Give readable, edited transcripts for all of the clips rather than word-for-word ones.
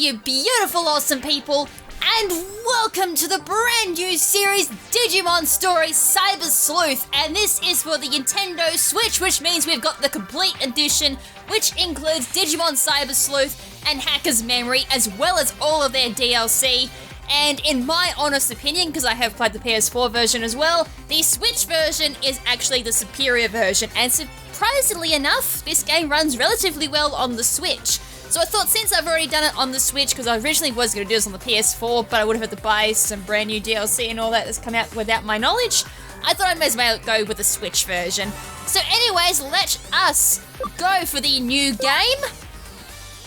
you beautiful, awesome people, and welcome to the brand new series, Digimon Stories Cyber Sleuth, and this is for the Nintendo Switch, which means we've got the complete edition, which includes Digimon Cyber Sleuth and Hacker's Memory, as well as all of their DLC. And in my honest opinion, because I have played the PS4 version as well, the Switch version is actually the superior version, and surprisingly enough, this game runs relatively well on the Switch. So I thought, since I've already done it on the Switch, because I originally was going to do this on the PS4, but I would have had to buy some brand new DLC and all that that's come out without my knowledge, I thought I might as well go with the Switch version. So anyways, let us go for the new game,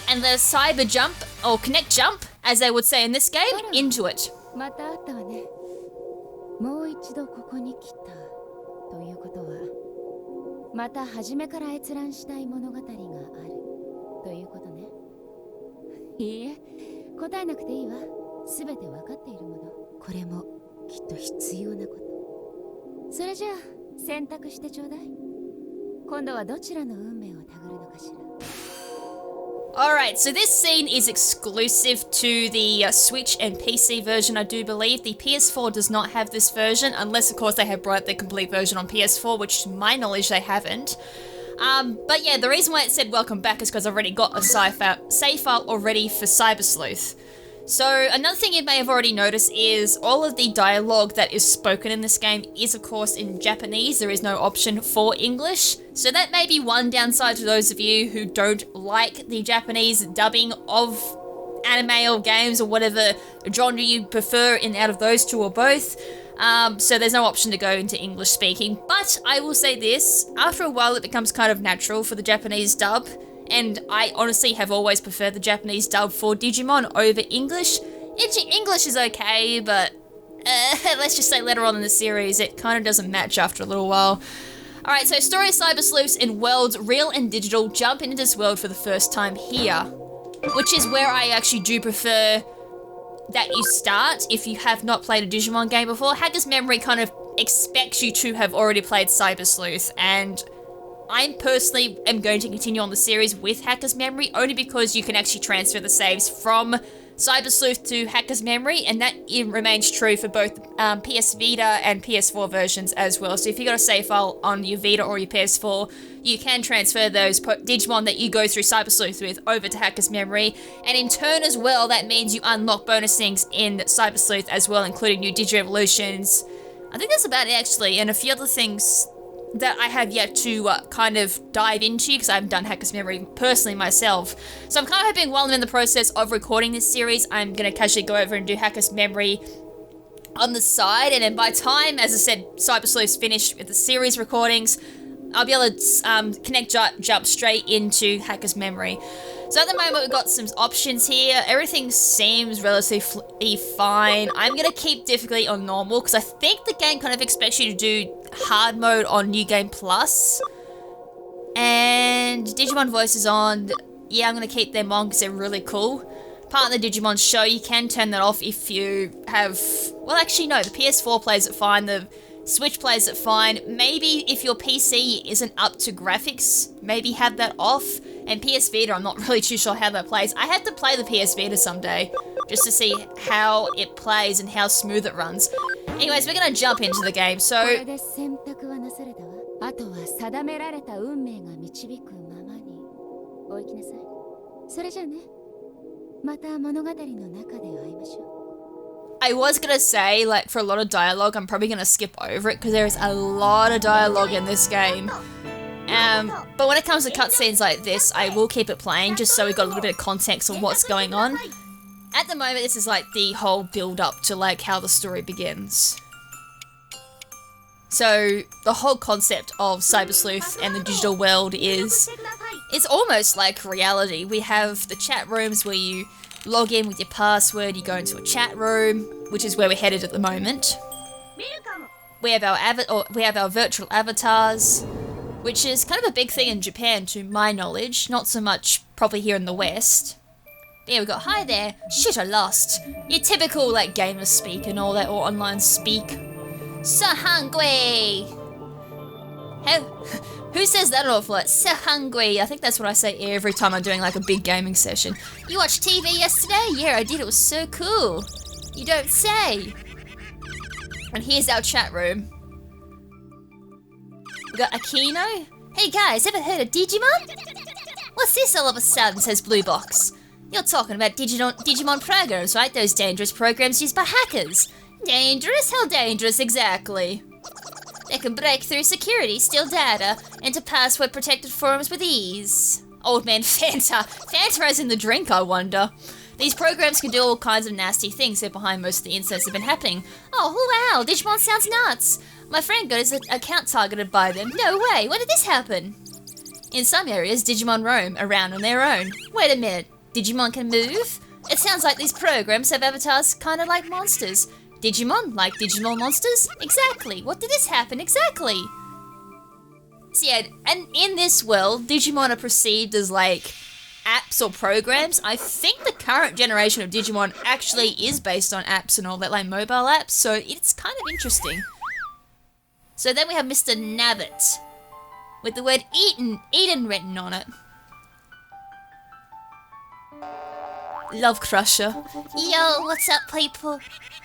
and the Cyber Jump, or Connect Jump, as they would say in this game, into it. また会ったわね。もう一度ここに来たということは、また初めから閲覧したい物語があるということね。いいえ、答えなくていいわ。すべてわかっているもの。これもきっと必要なこと。それじゃあ選択してちょうだい。今度はどちらの運命をたぐるのかしら。Alright, so this scene is exclusive to the Switch and PC version, I do believe. The PS4 does not have this version, unless of course they have brought the complete version on PS4, which to my knowledge they haven't. But yeah, the reason why it said welcome back is because I've already got a save file already for Cyber Sleuth. So another thing you may have already noticed is all of the dialogue that is spoken in this game is of course in Japanese. There is no option for English. So that may be one downside to those of you who don't like the Japanese dubbing of anime or games or whatever genre you prefer in out of those two or both. So there's no option to go into English speaking. But I will say this, after a while it becomes kind of natural for the Japanese dub. And I honestly have always preferred the Japanese dub for Digimon over English. English is okay, but let's just say later on in the series, it kind of doesn't match after a little while. Alright, so Story of Cyber Sleuths in worlds real and digital jump into this world for the first time here. Which is where I actually do prefer that you start if you have not played a Digimon game before. Hacker's Memory kind of expects you to have already played Cyber Sleuth, and I personally am going to continue on the series with Hacker's Memory only because you can actually transfer the saves from Cyber Sleuth to Hacker's Memory, and that remains true for both PS Vita and PS4 versions as well. So if you got a save file on your Vita or your PS4, you can transfer those Digimon that you go through Cyber Sleuth with over to Hacker's Memory, and in turn as well, that means you unlock bonus things in Cyber Sleuth as well, including new Digi-Evolutions. I think that's about it actually, and a few other things that I have yet to kind of dive into because I haven't done Hacker's Memory personally myself. So I'm kind of hoping while I'm in the process of recording this series, I'm going to casually go over and do Hacker's Memory on the side, and then by time, as I said, Cyber Sleuth's finished with the series recordings, I'll be able to jump straight into Hacker's Memory. So at the moment we've got some options here. Everything seems relatively fine. I'm going to keep difficulty on normal because I think the game kind of expects you to do hard mode on New Game Plus. And Digimon voices on. Yeah, I'm going to keep them on because they're really cool. Part of the Digimon show, you can turn that off if you have... Well, actually no, the PS4 plays it fine. The Switch plays it fine. Maybe if your PC isn't up to graphics, maybe have that off. And PS Vita, I'm not really too sure how that plays. I have to play the PS Vita someday, just to see how it plays and how smooth it runs. Anyways, we're gonna jump into the game, so... I was gonna say, like, for a lot of dialogue, I'm probably gonna skip over it, because there's a lot of dialogue in this game. But when it comes to cutscenes like this, I will keep it playing, just so we've got a little bit of context on what's going on. At the moment, this is like the whole build-up to like how the story begins. So, the whole concept of Cyber Sleuth and the digital world is... It's almost like reality. We have the chat rooms where you log in with your password, you go into a chat room, which is where we're headed at the moment. We have our virtual avatars, which is kind of a big thing in Japan to my knowledge, not so much probably here in the West. Yeah, we got, hi there, shit I lost. Your typical like gamer speak and all that, or online speak. So hungry! Who says that awful? It's so hungry. I think that's what I say every time I'm doing like a big gaming session. You watched TV yesterday? Yeah, I did. It was so cool. You don't say. And here's our chat room. We got Aquino. Hey guys, ever heard of Digimon? What's this all of a sudden, says Blue Box. You're talking about Digimon programs, right? Those dangerous programs used by hackers. Dangerous? How dangerous exactly? They can break through security, steal data, enter password-protected forums with ease. Old man Fanta. Fanta as in the drink, I wonder. These programs can do all kinds of nasty things. They're behind most of the incidents that have been happening. Oh, wow, Digimon sounds nuts. My friend got his account targeted by them. No way, when did this happen? In some areas, Digimon roam around on their own. Wait a minute, Digimon can move? It sounds like these programs have avatars kind of like monsters. Digimon, like Digimon monsters? Exactly. What did this happen exactly? So yeah, and in this world, Digimon are perceived as like apps or programs. I think the current generation of Digimon actually is based on apps and all that, like mobile apps, so it's kind of interesting. So then we have Mr. Nabbit, with the word Eden written on it. Love Crusher. Yo, what's up, people?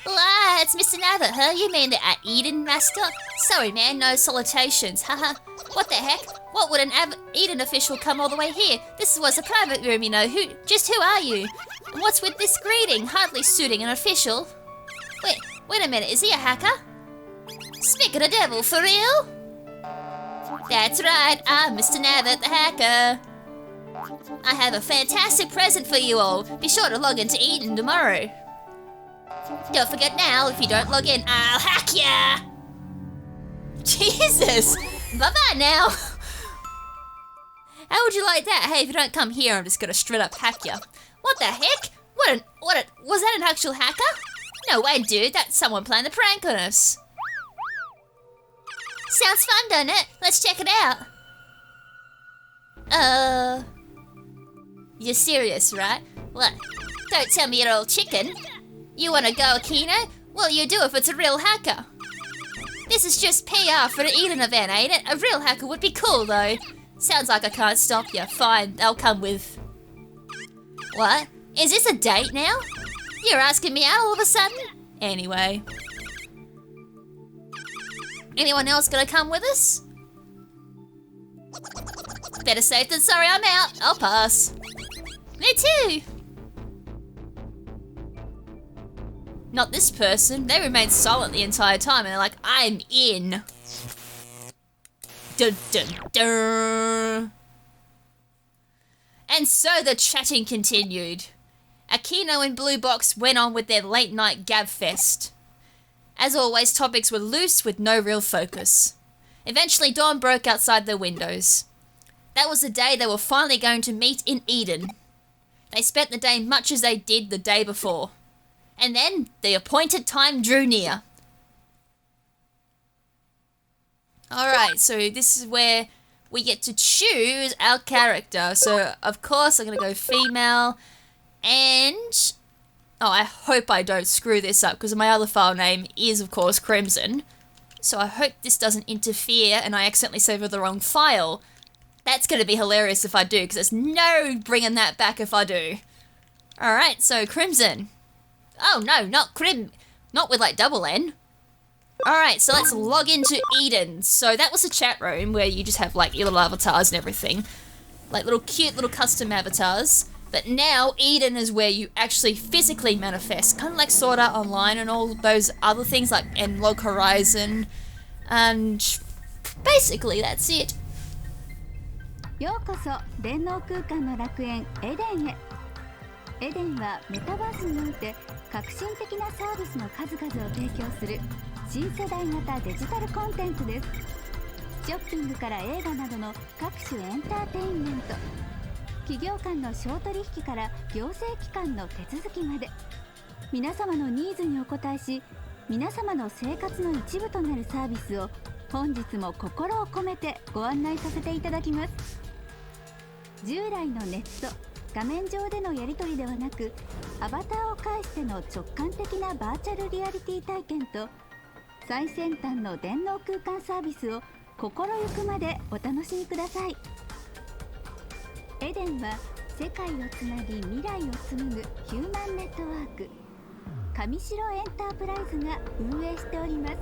Wow, it's Mr. Nabbit, huh? You mean the Eden Master? Sorry, man, no salutations, haha. What the heck? What would an Eden official come all the way here? This was a private room, you know. Who are you? And what's with this greeting? Hardly suiting an official. Wait a minute, is he a hacker? Speak of the devil, for real? That's right, I'm Mr. Nabbit, the hacker. I have a fantastic present for you all. Be sure to log into Eden tomorrow. Don't forget now, if you don't log in, I'll hack ya! Jesus! Bye-bye now! How would you like that? Hey, if you don't come here, I'm just gonna straight up hack ya. What the heck? Was that an actual hacker? No way, dude, that's someone playing the prank on us. Sounds fun, doesn't it? Let's check it out. You're serious, right? What? Don't tell me you're all chicken. You wanna go, Aquino? Well, you do if it's a real hacker. This is just PR for the Eden event, ain't it? A real hacker would be cool, though. Sounds like I can't stop you. Fine, they'll come with... What? Is this a date now? You're asking me out all of a sudden? Anyway. Anyone else gonna come with us? Better safe than sorry, I'm out. I'll pass. Me too. Not this person. They remained silent the entire time and they're like, I'm in. Dun dun dun. And so the chatting continued. Aquino and Blue Box went on with their late night gab fest. As always, topics were loose with no real focus. Eventually, dawn broke outside their windows. That was the day they were finally going to meet in Eden. They spent the day much as they did the day before. And then the appointed time drew near. Alright, so this is where we get to choose our character. So, of course, I'm going to go female. And... oh, I hope I don't screw this up, because my other file name is, of course, KrimZen. So I hope this doesn't interfere and I accidentally save the wrong file. That's going to be hilarious if I do, because there's no bringing that back if I do. Alright, so KrimZen. Oh, no, not Krim. Not with, like, double N. Alright, so let's log into Eden. So that was a chat room where you just have, like, your little avatars and everything. Like, little cute little custom avatars. But now, Eden is where you actually physically manifest. Kind of like Sword Art Online and all those other things, like Log Horizon. And basically, that's it. ようこそ電脳空間の楽園エデンへ。エデンはメタバースにおいて革新的なサービスの数々を提供する新世代型デジタルコンテンツです。ショッピングから映画などの各種エンターテインメント、企業間の商取引から行政機関の手続きまで、皆様のニーズにお応えし、皆様の生活の一部となるサービスを本日も心を込めてご案内させていただきます。従来のネット、画面上でのやり取りではなく、アバターを介しての直感的なバーチャルリアリティ体験と、最先端の電脳空間サービスを心ゆくまでお楽しみください。エデンは世界をつなぎ未来を紡ぐヒューマンネットワーク、上白エンタープライズが運営しております。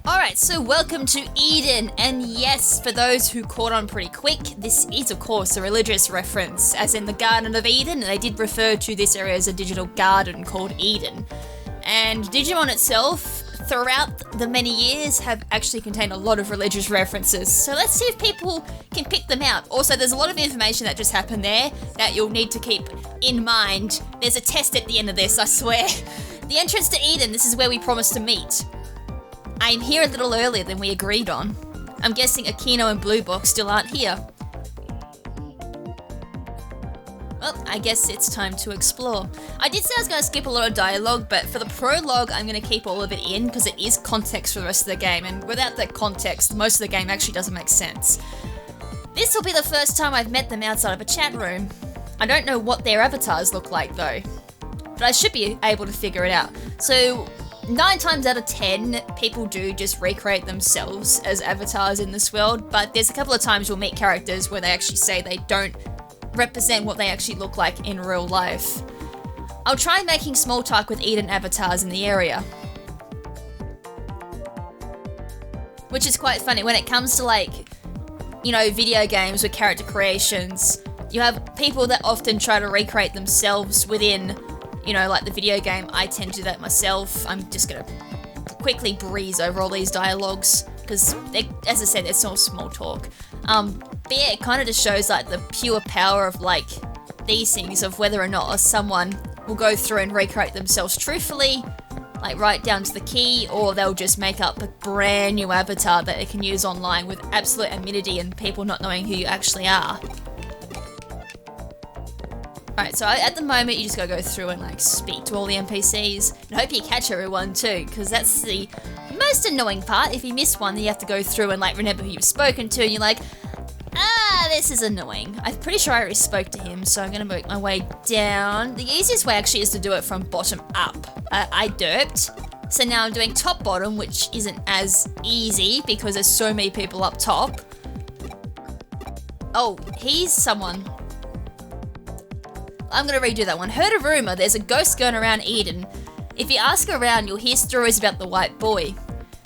Alright, so welcome to Eden, and yes, for those who caught on pretty quick, this is of course a religious reference, as in the Garden of Eden, and they did refer to this area as a digital garden called Eden. And Digimon itself, throughout the many years, have actually contained a lot of religious references, so let's see if people can pick them out. Also, there's a lot of information that just happened there that you'll need to keep in mind. There's a test at the end of this, I swear. The entrance to Eden, this is where we promised to meet. I'm here a little earlier than we agreed on. I'm guessing Aquino and Blue Box still aren't here. Well, I guess it's time to explore. I did say I was going to skip a lot of dialogue, but for the prologue I'm going to keep all of it in because it is context for the rest of the game, and without that context, most of the game actually doesn't make sense. This will be the first time I've met them outside of a chat room. I don't know what their avatars look like though, but I should be able to figure it out. So 9 times out of 10, people do just recreate themselves as avatars in this world, but there's a couple of times you'll meet characters where they actually say they don't represent what they actually look like in real life. I'll try making small talk with Eden avatars in the area. Which is quite funny when it comes to, like, you know, video games with character creations. You have people that often try to recreate themselves within, you know, like the video game. I tend to do that myself. I'm just gonna quickly breeze over all these dialogues because, as I said, it's all small talk. But yeah, it kind of just shows like the pure power of like these things, of whether or not someone will go through and recreate themselves truthfully, like right down to the key, or they'll just make up a brand new avatar that they can use online with absolute anonymity and people not knowing who you actually are. Alright, so at the moment you just gotta go through and like speak to all the NPCs, and hope you catch everyone too, because that's the most annoying part. If you miss one, then you have to go through and like remember who you've spoken to, and you're like, this is annoying. I'm pretty sure I already spoke to him, so I'm gonna make my way down. The easiest way actually is to do it from bottom up. I derped, so now I'm doing top bottom, which isn't as easy because there's so many people up top. Oh, he's someone. I'm gonna redo that one. Heard a rumor there's a ghost going around Eden. If you ask around, you'll hear stories about the white boy.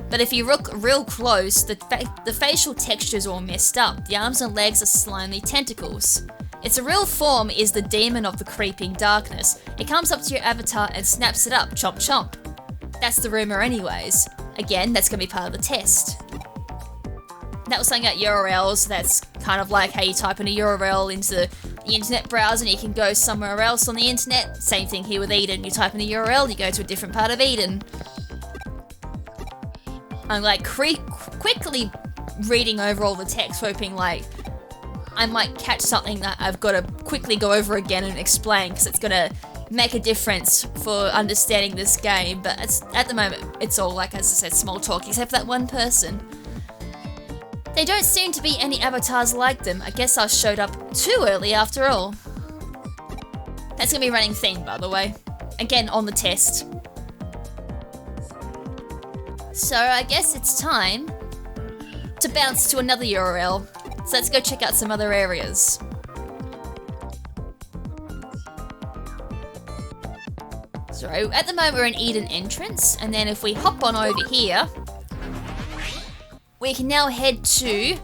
But if you look real close, the facial texture's all messed up. The arms and legs are slimy tentacles. Its real form is the demon of the creeping darkness. It comes up to your avatar and snaps it up, chomp chomp. That's the rumor anyways. Again, that's gonna be part of the test. That was something about URLs. That's kind of like how you type in a URL into the internet browser and you can go somewhere else on the internet. Same thing here with Eden. You type in a URL, you go to a different part of Eden. I'm like quickly reading over all the text, hoping like I might catch something that I've got to quickly go over again and explain, because it's gonna make a difference for understanding this game. But at the moment, it's all, like, as I said, small talk, except for that one person. There don't seem to be any avatars like them. I guess I showed up too early after all. That's gonna be a running theme, by the way. Again, on the test. So I guess it's time to bounce to another URL. So let's go check out some other areas. So at the moment we're in Eden entrance, and then if we hop on over here, we can now head to...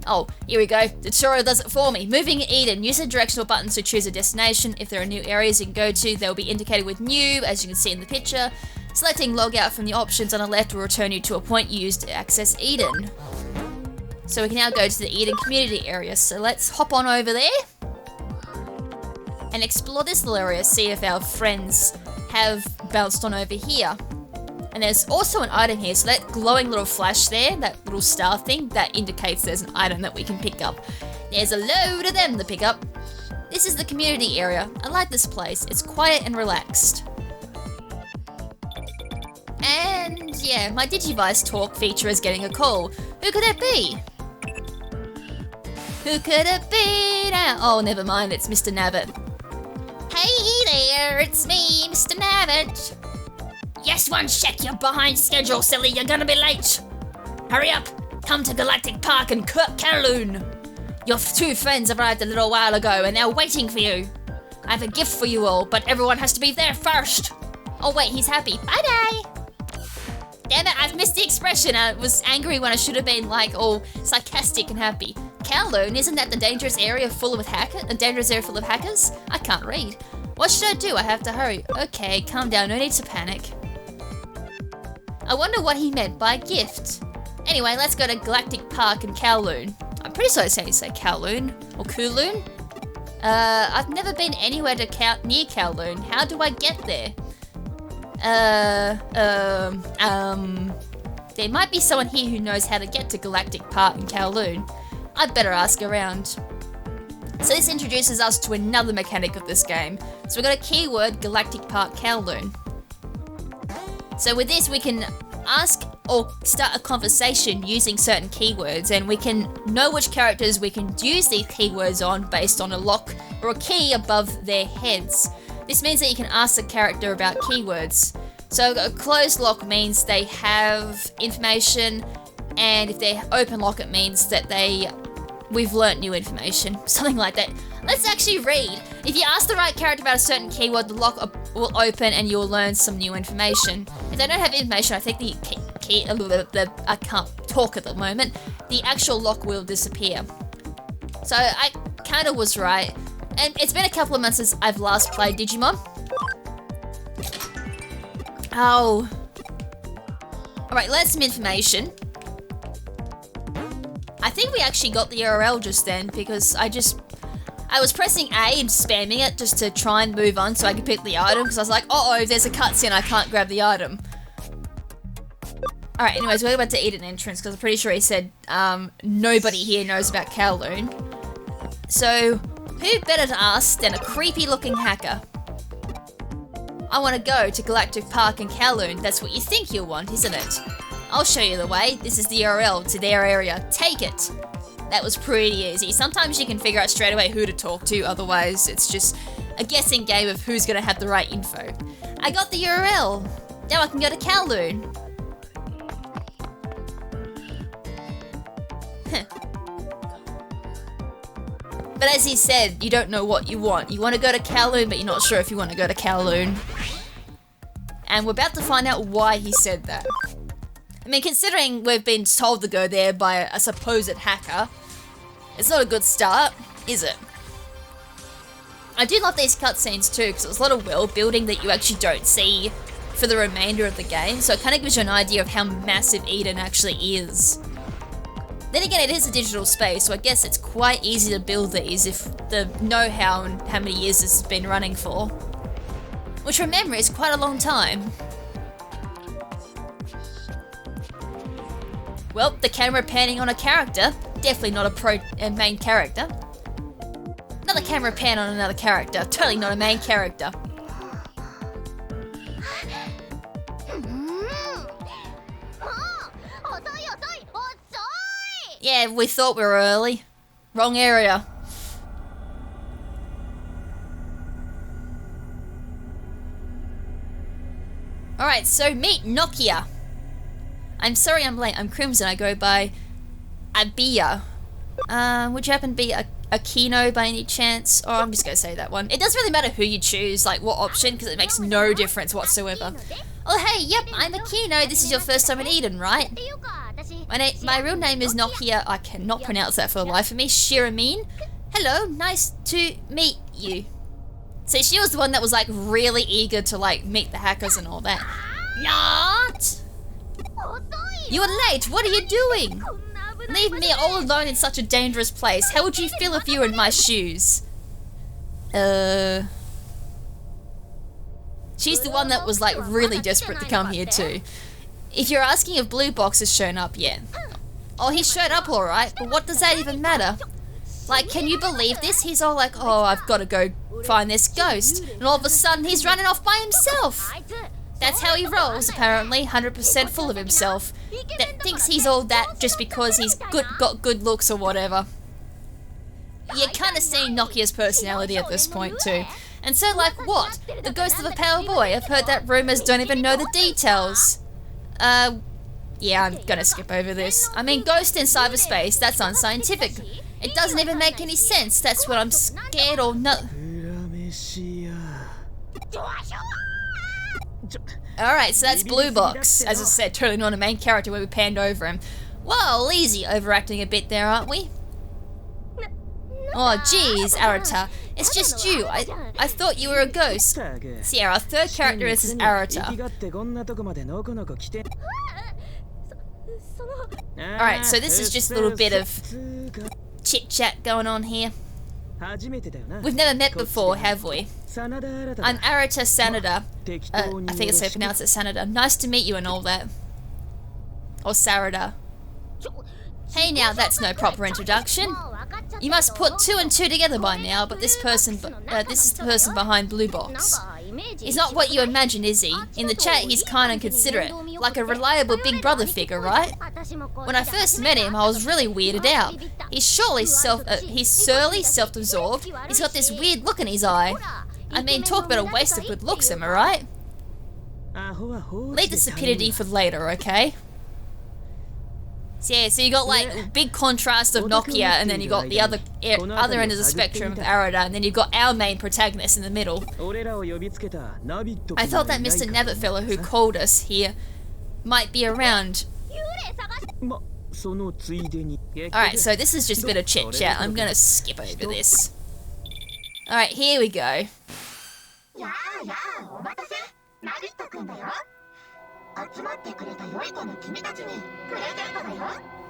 Oh, here we go. The tutorial does it for me. Moving in Eden, use the directional buttons to choose a destination. If there are new areas you can go to, they'll be indicated with new, as you can see in the picture. Selecting log out from the options on the left will return you to a point you used to access Eden. So we can now go to the Eden community area. So let's hop on over there and explore this little area, see if our friends have bounced on over here. And there's also an item here, so that glowing little flash there, that little star thing, that indicates there's an item that we can pick up. There's a load of them to pick up. This is the community area. I like this place. It's quiet and relaxed. And yeah, my Digivice talk feature is getting a call. Who could that be? Who could it be now? Oh, never mind, it's Mr. Nabbit. Hey there, it's me, Mr. Nabbit. Yes, one check, you're behind schedule, silly, you're gonna be late. Hurry up, come to Galactic Park and Kowloon. Your two friends arrived a little while ago and they're waiting for you. I have a gift for you all, but everyone has to be there first. Oh wait, he's happy. Bye-bye. Damn it, I've missed the expression. I was angry when I should have been like all sarcastic and happy. Kowloon, isn't that the dangerous area full of hackers? A dangerous area full of hackers? I can't read. What should I do? I have to hurry. Okay, calm down, no need to panic. I wonder what he meant by gift. Anyway, let's go to Galactic Park in Kowloon. I'm pretty sure it's how you say Kowloon or Kowloon. I've never been anywhere near Kowloon. How do I get there? There might be someone here who knows how to get to Galactic Park in Kowloon. I'd better ask around. So this introduces us to another mechanic of this game. So we've got a keyword, Galactic Park Kowloon. So with this we can ask or start a conversation using certain keywords, and we can know which characters we can use these keywords on based on a lock or a key above their heads. This means that you can ask the character about keywords. So a closed lock means they have information, and if they're open lock it means that we've learnt new information, something like that. Let's actually read. If you ask the right character about a certain keyword, the lock will open and you'll learn some new information. If they don't have information, I think the key, I can't talk at the moment, the actual lock will disappear. So I kind of was right. And it's been a couple of months since I've last played Digimon. Oh. Alright, let's some information. I think we actually got the URL just then because I was pressing A and spamming it just to try and move on so I could pick the item because I was like, uh-oh, there's a cutscene, I can't grab the item. Alright, anyways, we're about to eat an entrance because I'm pretty sure he said nobody here knows about Kowloon. So, who better to ask than a creepy looking hacker? I want to go to Galactic Park in Kowloon. That's what you think you'll want, isn't it? I'll show you the way. This is the URL to their area. Take it. That was pretty easy. Sometimes you can figure out straight away who to talk to, otherwise it's just a guessing game of who's going to have the right info. I got the URL. Now I can go to Kowloon. But as he said, you don't know what you want. You want to go to Kowloon, but you're not sure if you want to go to Kowloon. And we're about to find out why he said that. I mean, considering we've been told to go there by a supposed hacker, it's not a good start, is it? I do love these cutscenes too, because there's a lot of world building that you actually don't see for the remainder of the game, so it kind of gives you an idea of how massive Eden actually is. Then again, it is a digital space, so I guess it's quite easy to build these if the know-how and how many years this has been running for. Which, remember, is quite a long time. Well, the camera panning on a character. Definitely not a main character. Another camera pan on another character. Totally not a main character. Yeah, we thought we were early. Wrong area. Alright, so meet Nokia. I'm sorry I'm late. I'm KrimZen. I go by Abia. Would you happen to be a Kino by any chance? Oh, I'm just going to say that one. It doesn't really matter who you choose, like what option, because it makes no difference whatsoever. Oh, hey, yep, I'm a Kino. This is your first time in Eden, right? My real name is Nokia. I cannot pronounce that for the life of me. Shiramin. Hello, nice to meet you. So she was the one that was like really eager to like meet the hackers and all that. Not! You are late. What are you doing? Leave me all alone in such a dangerous place. How would you feel if you were in my shoes? She's the one that was like really desperate to come here too. If you're asking if Blue Box has shown up yet. Oh, he showed up alright, but what does that even matter? Like, can you believe this? He's all like, oh, I've got to go find this ghost. And all of a sudden, he's running off by himself. That's how he rolls, apparently. 100% full of himself. That thinks he's all that just because he's got good looks or whatever. you're kind of seeing Nokia's personality at this point too. And so, like, what? The ghost of a pale boy? I've heard that rumors don't even know the details. Yeah, I'm gonna skip over this. I mean, ghost in cyberspace, that's unscientific. It doesn't even make any sense. That's what I'm scared or no. Alright, so that's Blue Box. As I said, totally not a main character where we panned over him. Well, easy overacting a bit there, aren't we? Oh, geez, Arata. It's just you. I thought you were a ghost. See, our third character is Arata. Alright, so this is just a little bit of chit-chat going on here. We've never met before, have we? I'm Arata Sanada. I think it's how you pronounce it, Sanada. Nice to meet you and all that. Or Sarada. Hey now, that's no proper introduction. You must put 2 and 2 together by now, but this is the person behind Blue Box. He's not what you imagine, is he? In the chat, he's kind and considerate, like a reliable big brother figure, right? When I first met him, I was really weirded out. He's surely he's surly, self-absorbed. He's got this weird look in his eye. I mean, talk about a waste of good looks, am I right? Leave the stupidity for later, okay? So yeah, so you got like big contrast of Nokia, and then you got the other end of the spectrum of Arata, and then you've got our main protagonist in the middle. I thought that Mr. Nabbit fellow who called us here might be around. Alright, so this is just a bit of chit chat. I'm gonna skip over this. Alright, here we go.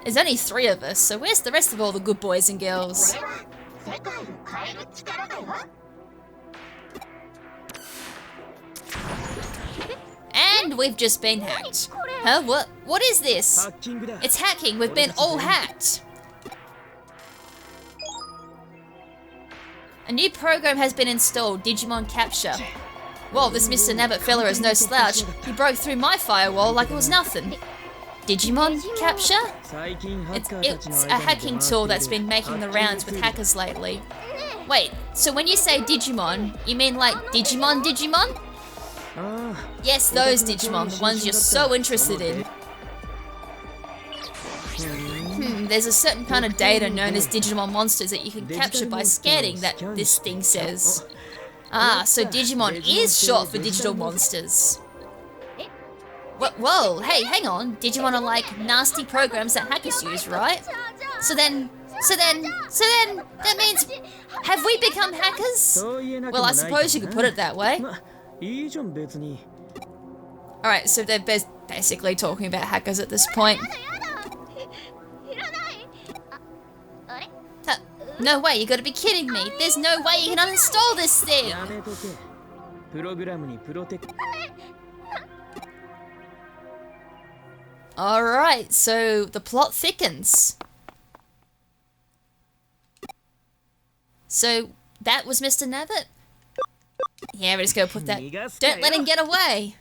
There's only 3 of us, so where's the rest of all the good boys and girls? And we've just been hacked. Huh? What is this? It's hacking. We've been all hacked. A new program has been installed, Digimon Capture. Well, this Mr. Nabbit fella is no slouch. He broke through my firewall like it was nothing. Digimon Capture? It's a hacking tool that's been making the rounds with hackers lately. Wait, so when you say Digimon, you mean like Digimon? Yes, those Digimon, the ones you're so interested in. There's a certain kind of data known as Digimon monsters that you can capture by scanning, that this thing says. Ah, so Digimon is short for digital monsters. Whoa, hey, hang on. Digimon are like nasty programs that hackers use, right? So then, that means, have we become hackers? Well, I suppose you could put it that way. Alright, so they're basically talking about hackers at this point. No way, you gotta be kidding me. There's no way you can uninstall this thing. Alright, so the plot thickens. So that was Mr. Nabbit? Yeah, we're just gonna put that. Don't let him get away.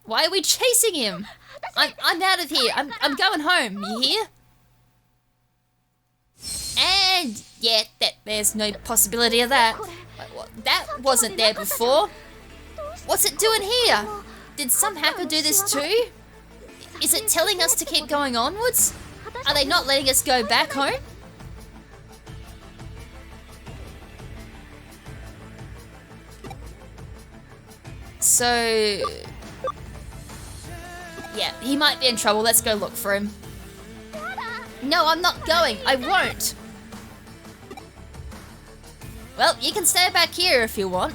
Why are we chasing him? I'm out of here. I'm going home, you hear? And yeah, there's no possibility of that. That wasn't there before. What's it doing here? Did some hacker do this too? Is it telling us to keep going onwards? Are they not letting us go back home? So yeah, he might be in trouble. Let's go look for him. No, I'm not going. I won't. Well, you can stay back here if you want.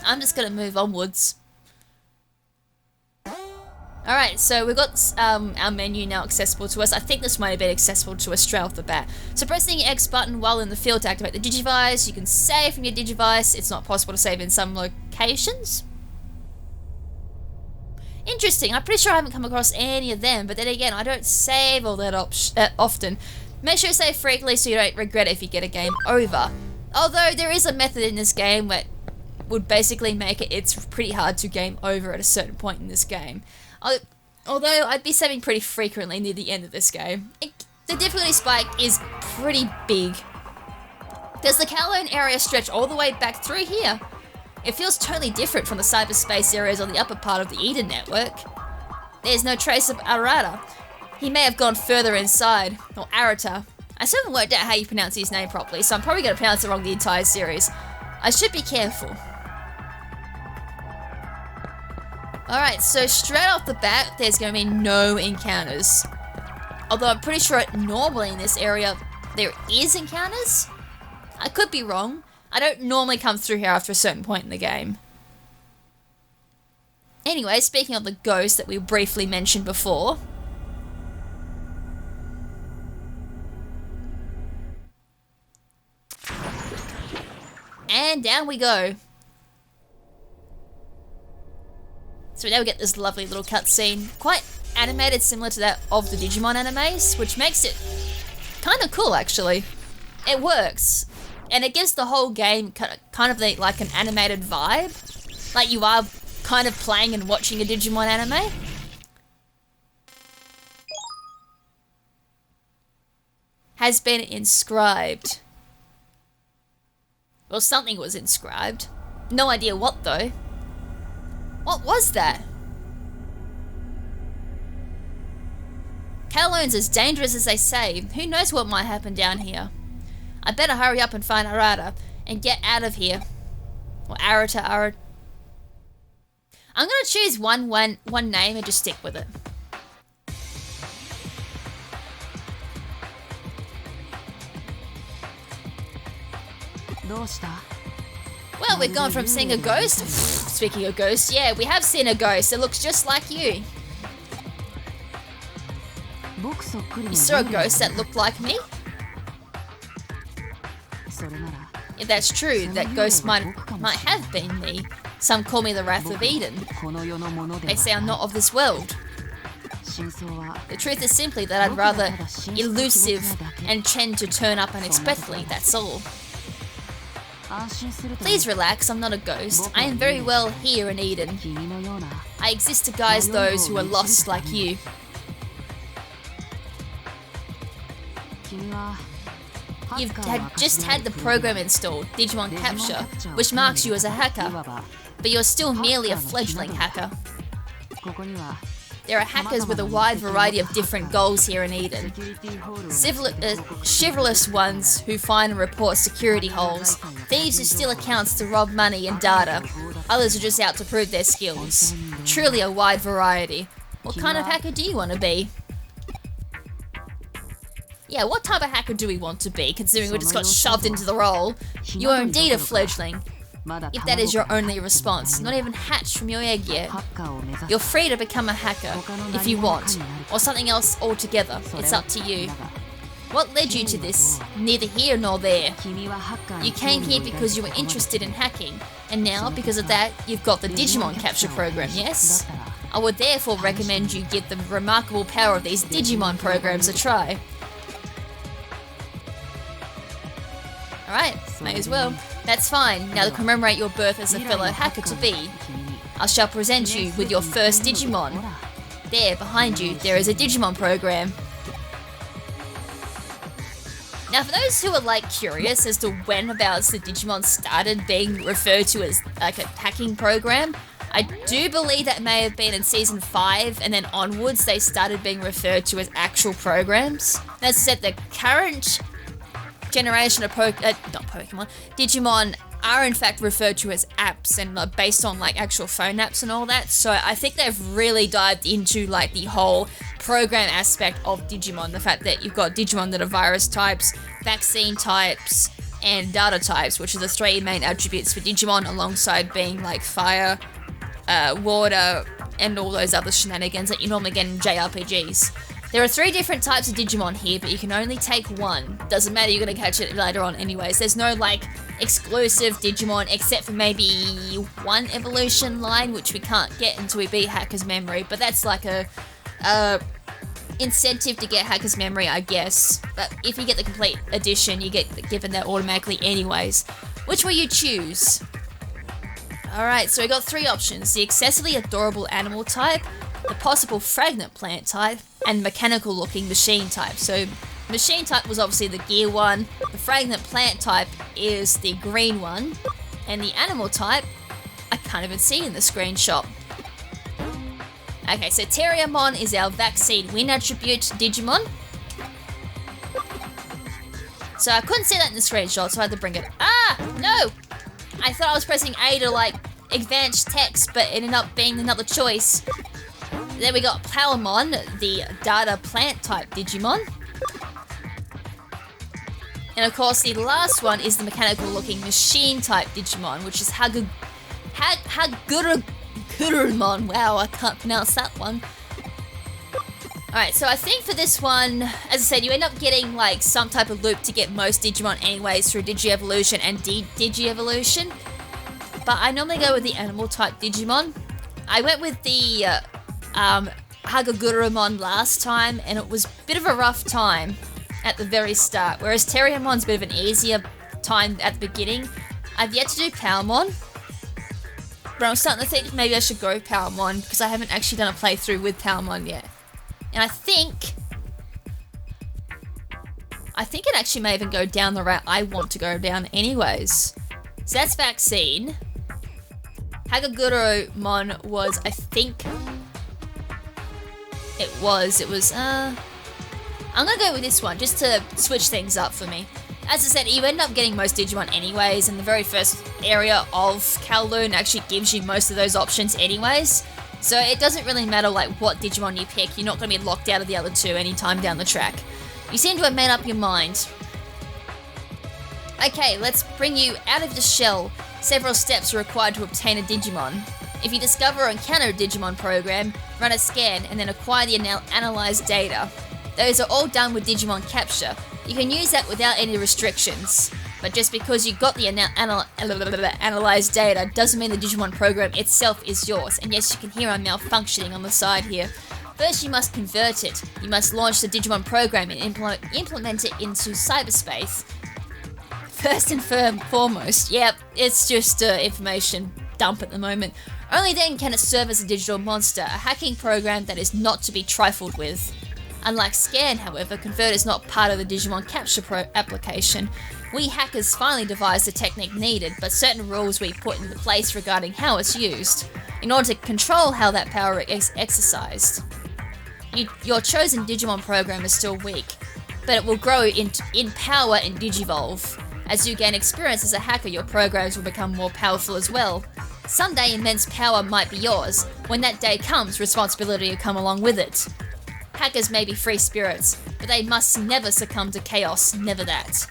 I'm just gonna move onwards. Alright, so we've got our menu now accessible to us. I think this might have been accessible to us straight off the bat. So pressing the X button while in the field to activate the Digivice. You can save from your Digivice. It's not possible to save in some locations. Interesting, I'm pretty sure I haven't come across any of them, but then again, I don't save all that often. Make sure you save frequently so you don't regret it if you get a game over. Although there is a method in this game that would basically make it's pretty hard to game over at a certain point in this game. Although I'd be saving pretty frequently near the end of this game. The difficulty spike is pretty big. Does the Kowloon area stretch all the way back through here? It feels totally different from the cyberspace areas on the upper part of the Eden network. There's no trace of Arata. He may have gone further inside, or Arata. I still haven't worked out how you pronounce his name properly, so I'm probably going to pronounce it wrong the entire series. I should be careful. Alright, so straight off the bat, there's going to be no encounters. Although I'm pretty sure normally in this area, there is encounters? I could be wrong. I don't normally come through here after a certain point in the game. Anyway, speaking of the ghost that we briefly mentioned before. And down we go. So now we get this lovely little cutscene. Quite animated, similar to that of the Digimon animes, which makes it kind of cool actually. It works. And it gives the whole game kind of like an animated vibe. Like you are kind of playing and watching a Digimon anime. Has been inscribed. Well, something was inscribed. No idea what though. What was that? Kowloon's as dangerous as they say. Who knows what might happen down here? I better hurry up and find Arata and get out of here. Or Arata. I'm gonna choose one name and just stick with it. Well, we've gone from seeing a ghost. Speaking of ghosts, yeah, we have seen a ghost. It looks just like you. You saw a ghost that looked like me? If that's true, that ghost might have been me. Some call me the Wrath of Eden. They say I'm not of this world. The truth is simply that I'd rather elusive and tend to turn up unexpectedly, that's all. Please relax, I'm not a ghost. I am very well here in Eden. I exist to guide those who are lost like you. You've just had the program installed, Digimon Capture, which marks you as a hacker, but you're still merely a fledgling hacker. There are hackers with a wide variety of different goals here in Eden. Chivalrous ones who find and report security holes, thieves who steal accounts to rob money and data, others are just out to prove their skills. Truly a wide variety. What kind of hacker do you want to be? Yeah, what type of hacker do we want to be, considering we just got shoved into the role? You are indeed a fledgling. If that is your only response, not even hatched from your egg yet. You're free to become a hacker, if you want, or something else altogether. It's up to you. What led you to this? Neither here nor there. You came here because you were interested in hacking, and now, because of that, you've got the Digimon Capture program, yes? I would therefore recommend you give the remarkable power of these Digimon programs a try. Alright, may as well. That's fine. Now to commemorate your birth as a fellow hacker-to-be, I shall present you with your first Digimon. There, behind you, there is a Digimon program. Now for those who are curious as to when about the Digimon started being referred to as like a hacking program, I do believe that may have been in Season 5 and then onwards they started being referred to as actual programs. As I said, the current generation of Digimon are in fact referred to as apps and based on actual phone apps and all that. So I think they've really dived into the whole program aspect of Digimon. The fact that you've got Digimon that are virus types, vaccine types, and data types, which are the three main attributes for Digimon, alongside being fire, water, and all those other shenanigans that you normally get in JRPGs. There are 3 different types of Digimon here, but you can only take one. Doesn't matter, you're gonna catch it later on anyways. There's no exclusive Digimon except for maybe one evolution line, which we can't get until we beat Hacker's Memory, but that's a incentive to get Hacker's Memory, I guess. But if you get the complete edition, you get given that automatically anyways. Which will you choose? Alright, so we got 3 options. The excessively adorable animal type, the possible fragment plant type, and mechanical looking machine type. So Machine type was obviously the gear one. The fragment plant type is the green one. And the animal type, I can't even see in the screenshot. Okay, so Terriermon is our vaccine win attribute Digimon. So I couldn't see that in the screenshot, so I had to bring it. Ah, no! I thought I was pressing A to like advance text, but it ended up being another choice. Then we got Plowmon, the data plant type Digimon. And of course the last one is the mechanical looking machine type Digimon, which is Hagurumon. Wow, I can't pronounce that one. Alright, so I think for this one, as I said, you end up getting like some type of loop to get most Digimon anyways through Digi-Evolution and Digi-Evolution. But I normally go with the animal type Digimon. I went with the Hagurumon last time, and it was a bit of a rough time at the very start, whereas Terriermon's a bit of an easier time at the beginning. I've yet to do Powermon, but I'm starting to think maybe I should go Powermon because I haven't actually done a playthrough with Powermon yet. And I think it actually may even go down the route I want to go down anyways. So that's vaccine. Hagurumon was, I think, I'm gonna go with this one just to switch things up for me. As I said, you end up getting most Digimon anyways, and the very first area of Kowloon actually gives you most of those options anyways. So it doesn't really matter like what Digimon you pick, you're not going to be locked out of the other two anytime down the track. You seem to have made up your mind. Okay, let's bring you out of the shell. Several steps are required to obtain a Digimon. If you discover or encounter a Digimon program, run a scan and then acquire the analyzed data. Those are all done with Digimon capture. You can use that without any restrictions. But just because you got the analyzed data doesn't mean the Digimon program itself is yours. And yes, you can hear I'm malfunctioning on the side here. First, you must convert it. You must launch the Digimon program and implement it into cyberspace. First and foremost, yep, it's just information dump at the moment. Only then can it serve as a digital monster, a hacking program that is not to be trifled with. Unlike Scan, however, Convert is not part of the Digimon Capture application. We hackers finally devised the technique needed, but certain rules we put into place regarding how it's used, in order to control how that power is exercised. Your chosen Digimon program is still weak, but it will grow in power and Digivolve. As you gain experience as a hacker, your programs will become more powerful as well. Someday immense power might be yours. When that day comes, responsibility will come along with it. Hackers may be free spirits, but they must never succumb to chaos, never that.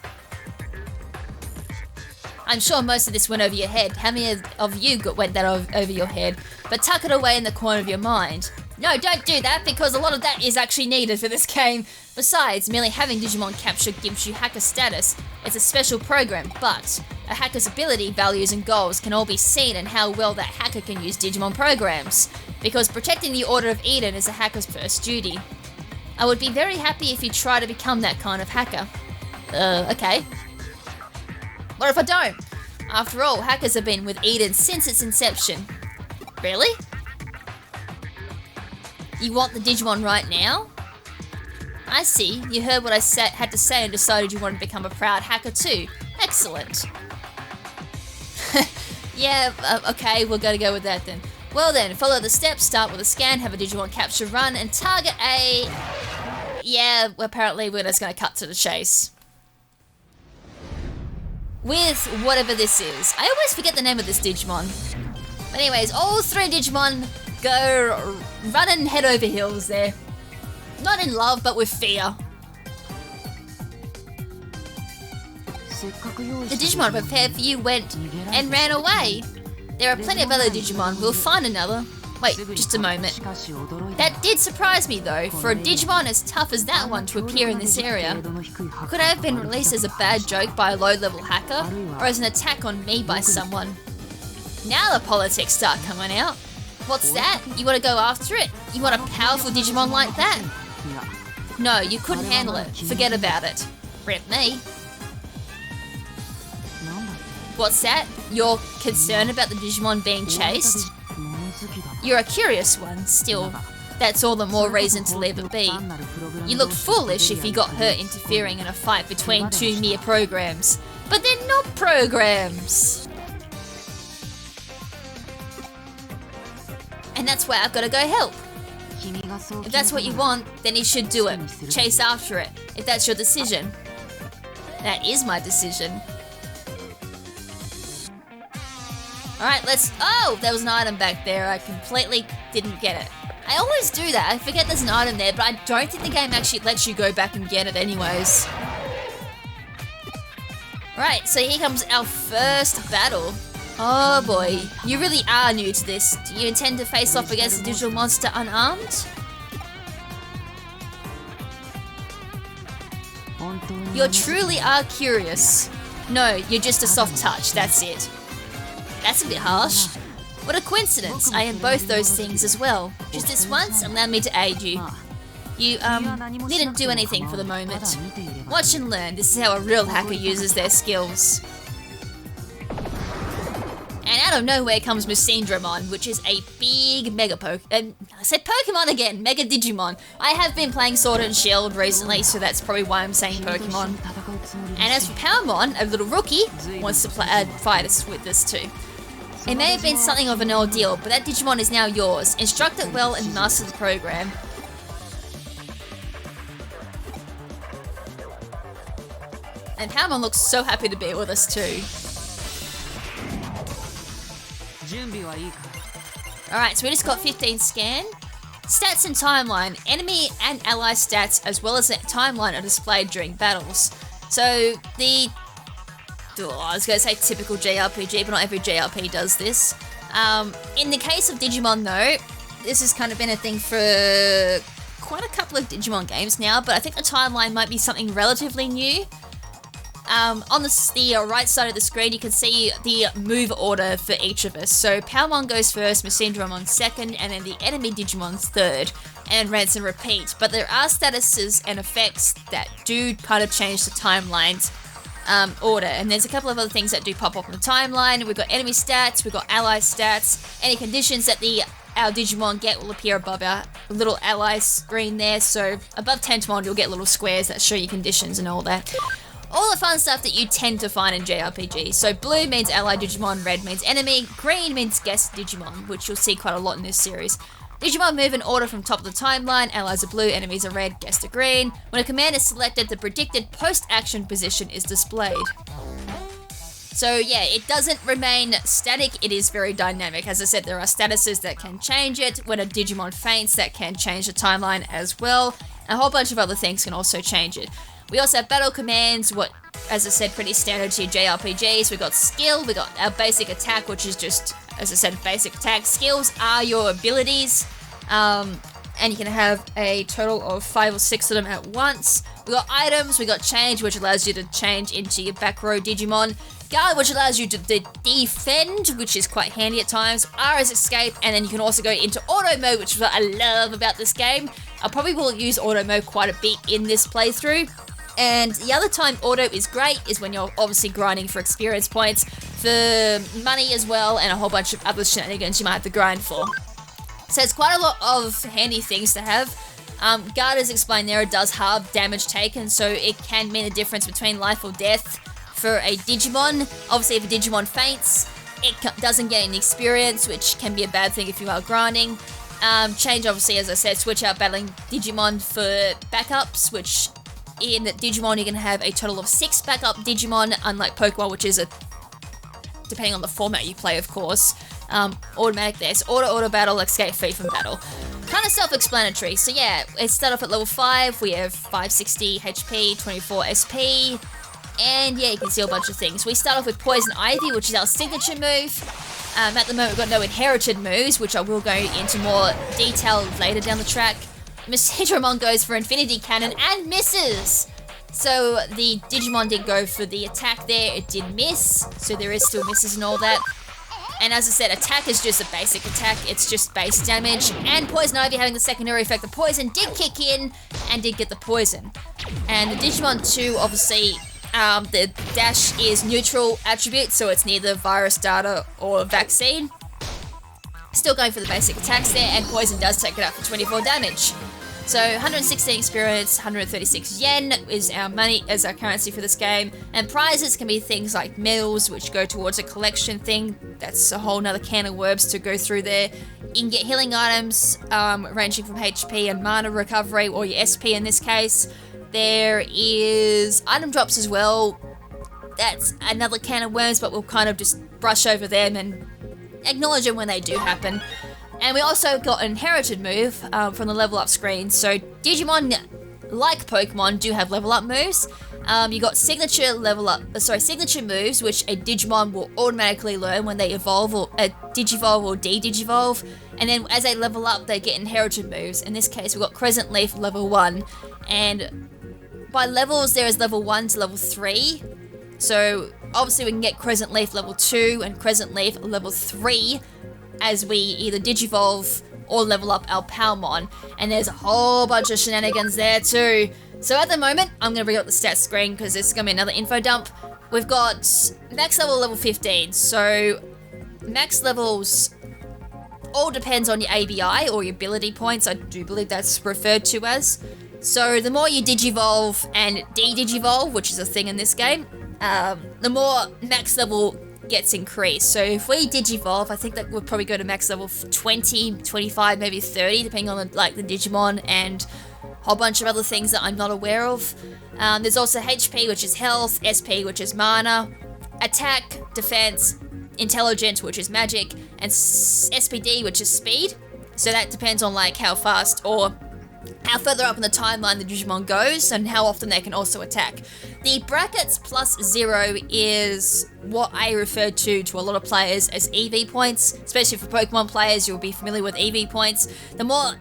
I'm sure most of this went over your head. How many of you went that over your head? But tuck it away in the corner of your mind. No, don't do that, because a lot of that is actually needed for this game. Besides, merely having Digimon Capture gives you hacker status. It's a special program, but a hacker's ability, values and goals can all be seen in how well that hacker can use Digimon programs, because protecting the Order of Eden is a hacker's first duty. I would be very happy if you try to become that kind of hacker. Okay. What if I don't? After all, hackers have been with Eden since its inception. Really? You want the Digimon right now? I see. You heard what I had to say and decided you wanted to become a proud hacker too. Excellent. Yeah, okay, we're gonna go with that then. Well then, follow the steps, start with a scan, have a Digimon Capture run, and target a... Yeah, apparently we're just gonna cut to the chase. With whatever this is. I always forget the name of this Digimon. But anyways, all three Digimon go running head over heels there. Not in love, but with fear. The Digimon prepared for you went and ran away. There are plenty of other Digimon. We'll find another. Wait, just a moment. That did surprise me though, for a Digimon as tough as that one to appear in this area. Could I have been released as a bad joke by a low-level hacker, or as an attack on me by someone? Now the politics start coming out. What's that? You want to go after it? You want a powerful Digimon like that? No, you couldn't handle it. Forget about it. Rip me. What's that? You're concerned about the Digimon being chased? You're a curious one, still. that's all the more reason to leave it be. You look foolish if you got hurt interfering in a fight between two mere programs. But they're not programs! And that's why I've got to go help. If that's what you want, then you should do it. Chase after it, if that's your decision. That is my decision. Alright, let's... Oh, there was an item back there. I completely didn't get it. I always do that. I forget there's an item there, but I don't think the game actually lets you go back and get it anyways. Right, so here comes our first battle. Oh boy, you really are new to this. Do you intend to face off against the digital monster unarmed? You truly are curious. No, you're just a soft touch, that's it. That's a bit harsh. What a coincidence, I am both those things as well. Just this once, allow me to aid you. You, needn't do anything for the moment. Watch and learn, this is how a real hacker uses their skills. And out of nowhere comes Musindramon, which is a big mega I said Pokemon again, Mega Digimon. I have been playing Sword and Shield recently, so that's probably why I'm saying Pokemon. And as for Powermon, a little rookie, wants to fight us with this too. It may have been something of an ordeal, but that Digimon is now yours. Instruct it well and master the program. And Powermon looks so happy to be with us too. Alright, so we just got 15 scan. Stats and timeline. Enemy and ally stats as well as the timeline are displayed during battles. So the... I was going to say typical JRPG, but not every JRPG does this. In the case of Digimon though, this has kind of been a thing for quite a couple of Digimon games now, but I think the timeline might be something relatively new. On the right side of the screen, you can see the move order for each of us. So Palmon goes first, Musindramon second, and then the enemy Digimon's third, and rinse and repeat. But there are statuses and effects that do kind of change the timeline's order, and there's a couple of other things that do pop up on the timeline. We've got enemy stats, we've got ally stats, any conditions that our Digimon get will appear above our little ally screen there. So above Tentomon, you'll get little squares that show you conditions and all that. All the fun stuff that you tend to find in JRPG. So blue means ally Digimon, red means enemy, green means guest Digimon, which you'll see quite a lot in this series. Digimon move in order from top of the timeline, allies are blue, enemies are red, guests are green. When a command is selected, the predicted post-action position is displayed. So yeah, it doesn't remain static, it is very dynamic. As I said, there are statuses that can change it. When a Digimon faints, that can change the timeline as well. A whole bunch of other things can also change it. We also have battle commands, what, as I said, pretty standard to JRPGs. We've got skill, we've got our basic attack, which is just, as I said, basic attack. Skills are your abilities, and you can have a total of 5 or 6 of them at once. We've got items, we've got change, which allows you to change into your back row Digimon. Guard, which allows you to defend, which is quite handy at times. R is escape, and then you can also go into auto mode, which is what I love about this game. I probably will use auto mode quite a bit in this playthrough. And the other time auto is great is when you're obviously grinding for experience points, for money as well, and a whole bunch of other shenanigans you might have to grind for. So it's quite a lot of handy things to have. Guard, as explained there, does halve damage taken, so it can mean a difference between life or death for a Digimon. Obviously, if a Digimon faints, it doesn't get any experience, which can be a bad thing if you are grinding. Change, obviously, as I said, switch out battling Digimon for backups, which in Digimon you can have a total of 6 backup Digimon, unlike Pokemon, which is depending on the format you play, of course. Automatic there. So auto battle, escape free from battle. Kind of self-explanatory. So yeah, let's start off at level 5. We have 560 HP, 24 SP, and yeah, you can see a bunch of things. We start off with Poison Ivy, which is our signature move. At the moment, we've got no inherited moves, which I will go into more detail later down the track. Musindramon goes for Infinity Cannon and misses! So the Digimon did go for the attack there, it did miss, so there is still misses and all that. And as I said, attack is just a basic attack, it's just base damage, and Poison Ivy having the secondary effect of poison did kick in and did get the poison. And the Digimon 2, obviously, the dash is neutral attribute, so it's neither virus, data, or vaccine. Still going for the basic attacks there, and poison does take it out for 24 damage. So 116 experience, 136 yen is our money, as our currency for this game, and prizes can be things like medals, which go towards a collection thing. That's a whole nother can of worms to go through there. You can get healing items ranging from HP and mana recovery, or your SP in this case. There is item drops as well. That's another can of worms, but we'll kind of just brush over them and acknowledge them when they do happen. And we also got an inherited move from the level up screen. So Digimon, like Pokemon, do have level up moves. You got signature moves, which a Digimon will automatically learn when they evolve or digivolve or de-digivolve. And then as they level up, they get inherited moves. In this case, we've got Crescent Leaf level 1. And by levels, there is level 1 to level 3. So obviously we can get Crescent Leaf level 2 and Crescent Leaf level 3 as we either digivolve or level up our Palmon, and there's a whole bunch of shenanigans there too. So at the moment, I'm going to bring up the stats screen because this is going to be another info dump. We've got max level 15, so max levels all depends on your ABI or your ability points, I do believe that's referred to as. So the more you digivolve and de-digivolve, which is a thing in this game, the more max level gets increased. So if we digivolve, I think that would probably go to max level 20, 25, maybe 30, depending on the Digimon and a whole bunch of other things that I'm not aware of. There's also HP, which is health, SP, which is mana, attack, defense, intelligence, which is magic, and SPD, which is speed. So that depends on like how fast or how further up in the timeline the Digimon goes and how often they can also attack. The brackets plus 0 is what I refer to a lot of players as EV points, especially for Pokemon players. You'll be familiar with EV points. The more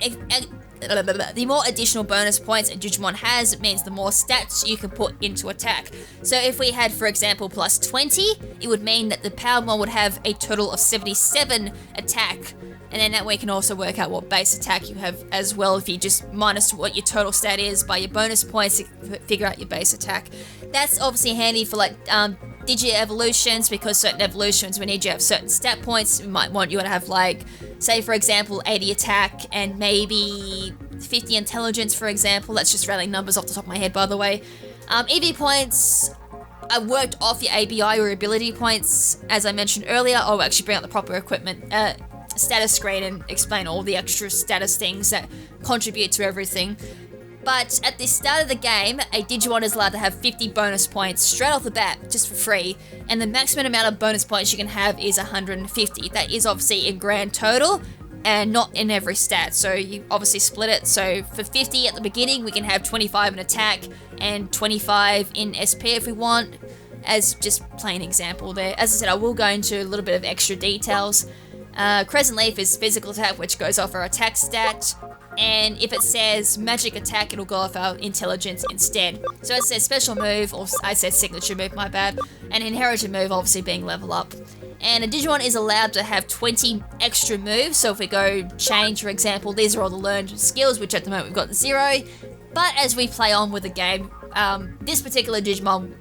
additional bonus points a Digimon has, it means the more stats you can put into attack. So if we had, for example, plus 20, it would mean that the Palmon would have a total of 77 attack. And then that way you can also work out what base attack you have as well if you just minus what your total stat is by your bonus points to figure out your base attack. That's obviously handy for like Digi-evolutions, because certain evolutions we need you to have certain stat points. We might want you to have like, say for example, 80 attack and maybe 50 intelligence, for example. That's just rounding numbers off the top of my head, by the way. EV points I worked off your ABI or ability points, as I mentioned earlier. I'll actually bring out the proper equipment status screen and explain all the extra status things that contribute to everything. But at the start of the game, a Digimon is allowed to have 50 bonus points straight off the bat, just for free, and the maximum amount of bonus points you can have is 150. That is obviously in grand total, and not in every stat, so you obviously split it. So for 50 at the beginning, we can have 25 in attack, and 25 in SP if we want, as just plain example there. As I said, I will go into a little bit of extra details. Crescent Leaf is physical attack, which goes off our attack stat, and if it says magic attack, it'll go off our intelligence instead. So it says special move, or I said signature move, my bad, and inherited move obviously being level up. And a Digimon is allowed to have 20 extra moves, so if we go change, for example, these are all the learned skills, which at the moment we've got 0, but as we play on with the game, this particular Digimon,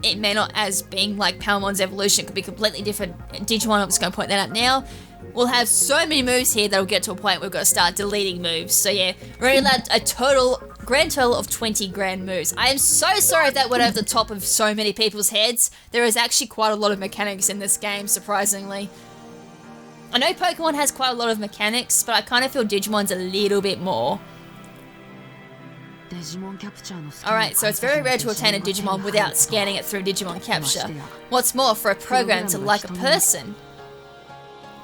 it may not as being like Palmon's evolution, it could be completely different Digimon. I'm just going to point that out now. We'll have so many moves here that we'll get to a point where we've got to start deleting moves. So yeah, we're only allowed a grand total of 20 grand moves. I am so sorry if that went over the top of so many people's heads. There is actually quite a lot of mechanics in this game, surprisingly. I know Pokemon has quite a lot of mechanics, but I kind of feel Digimon's a little bit more. Alright, so it's very rare to obtain a Digimon without scanning it through Digimon Capture. What's more, for a program to like a person.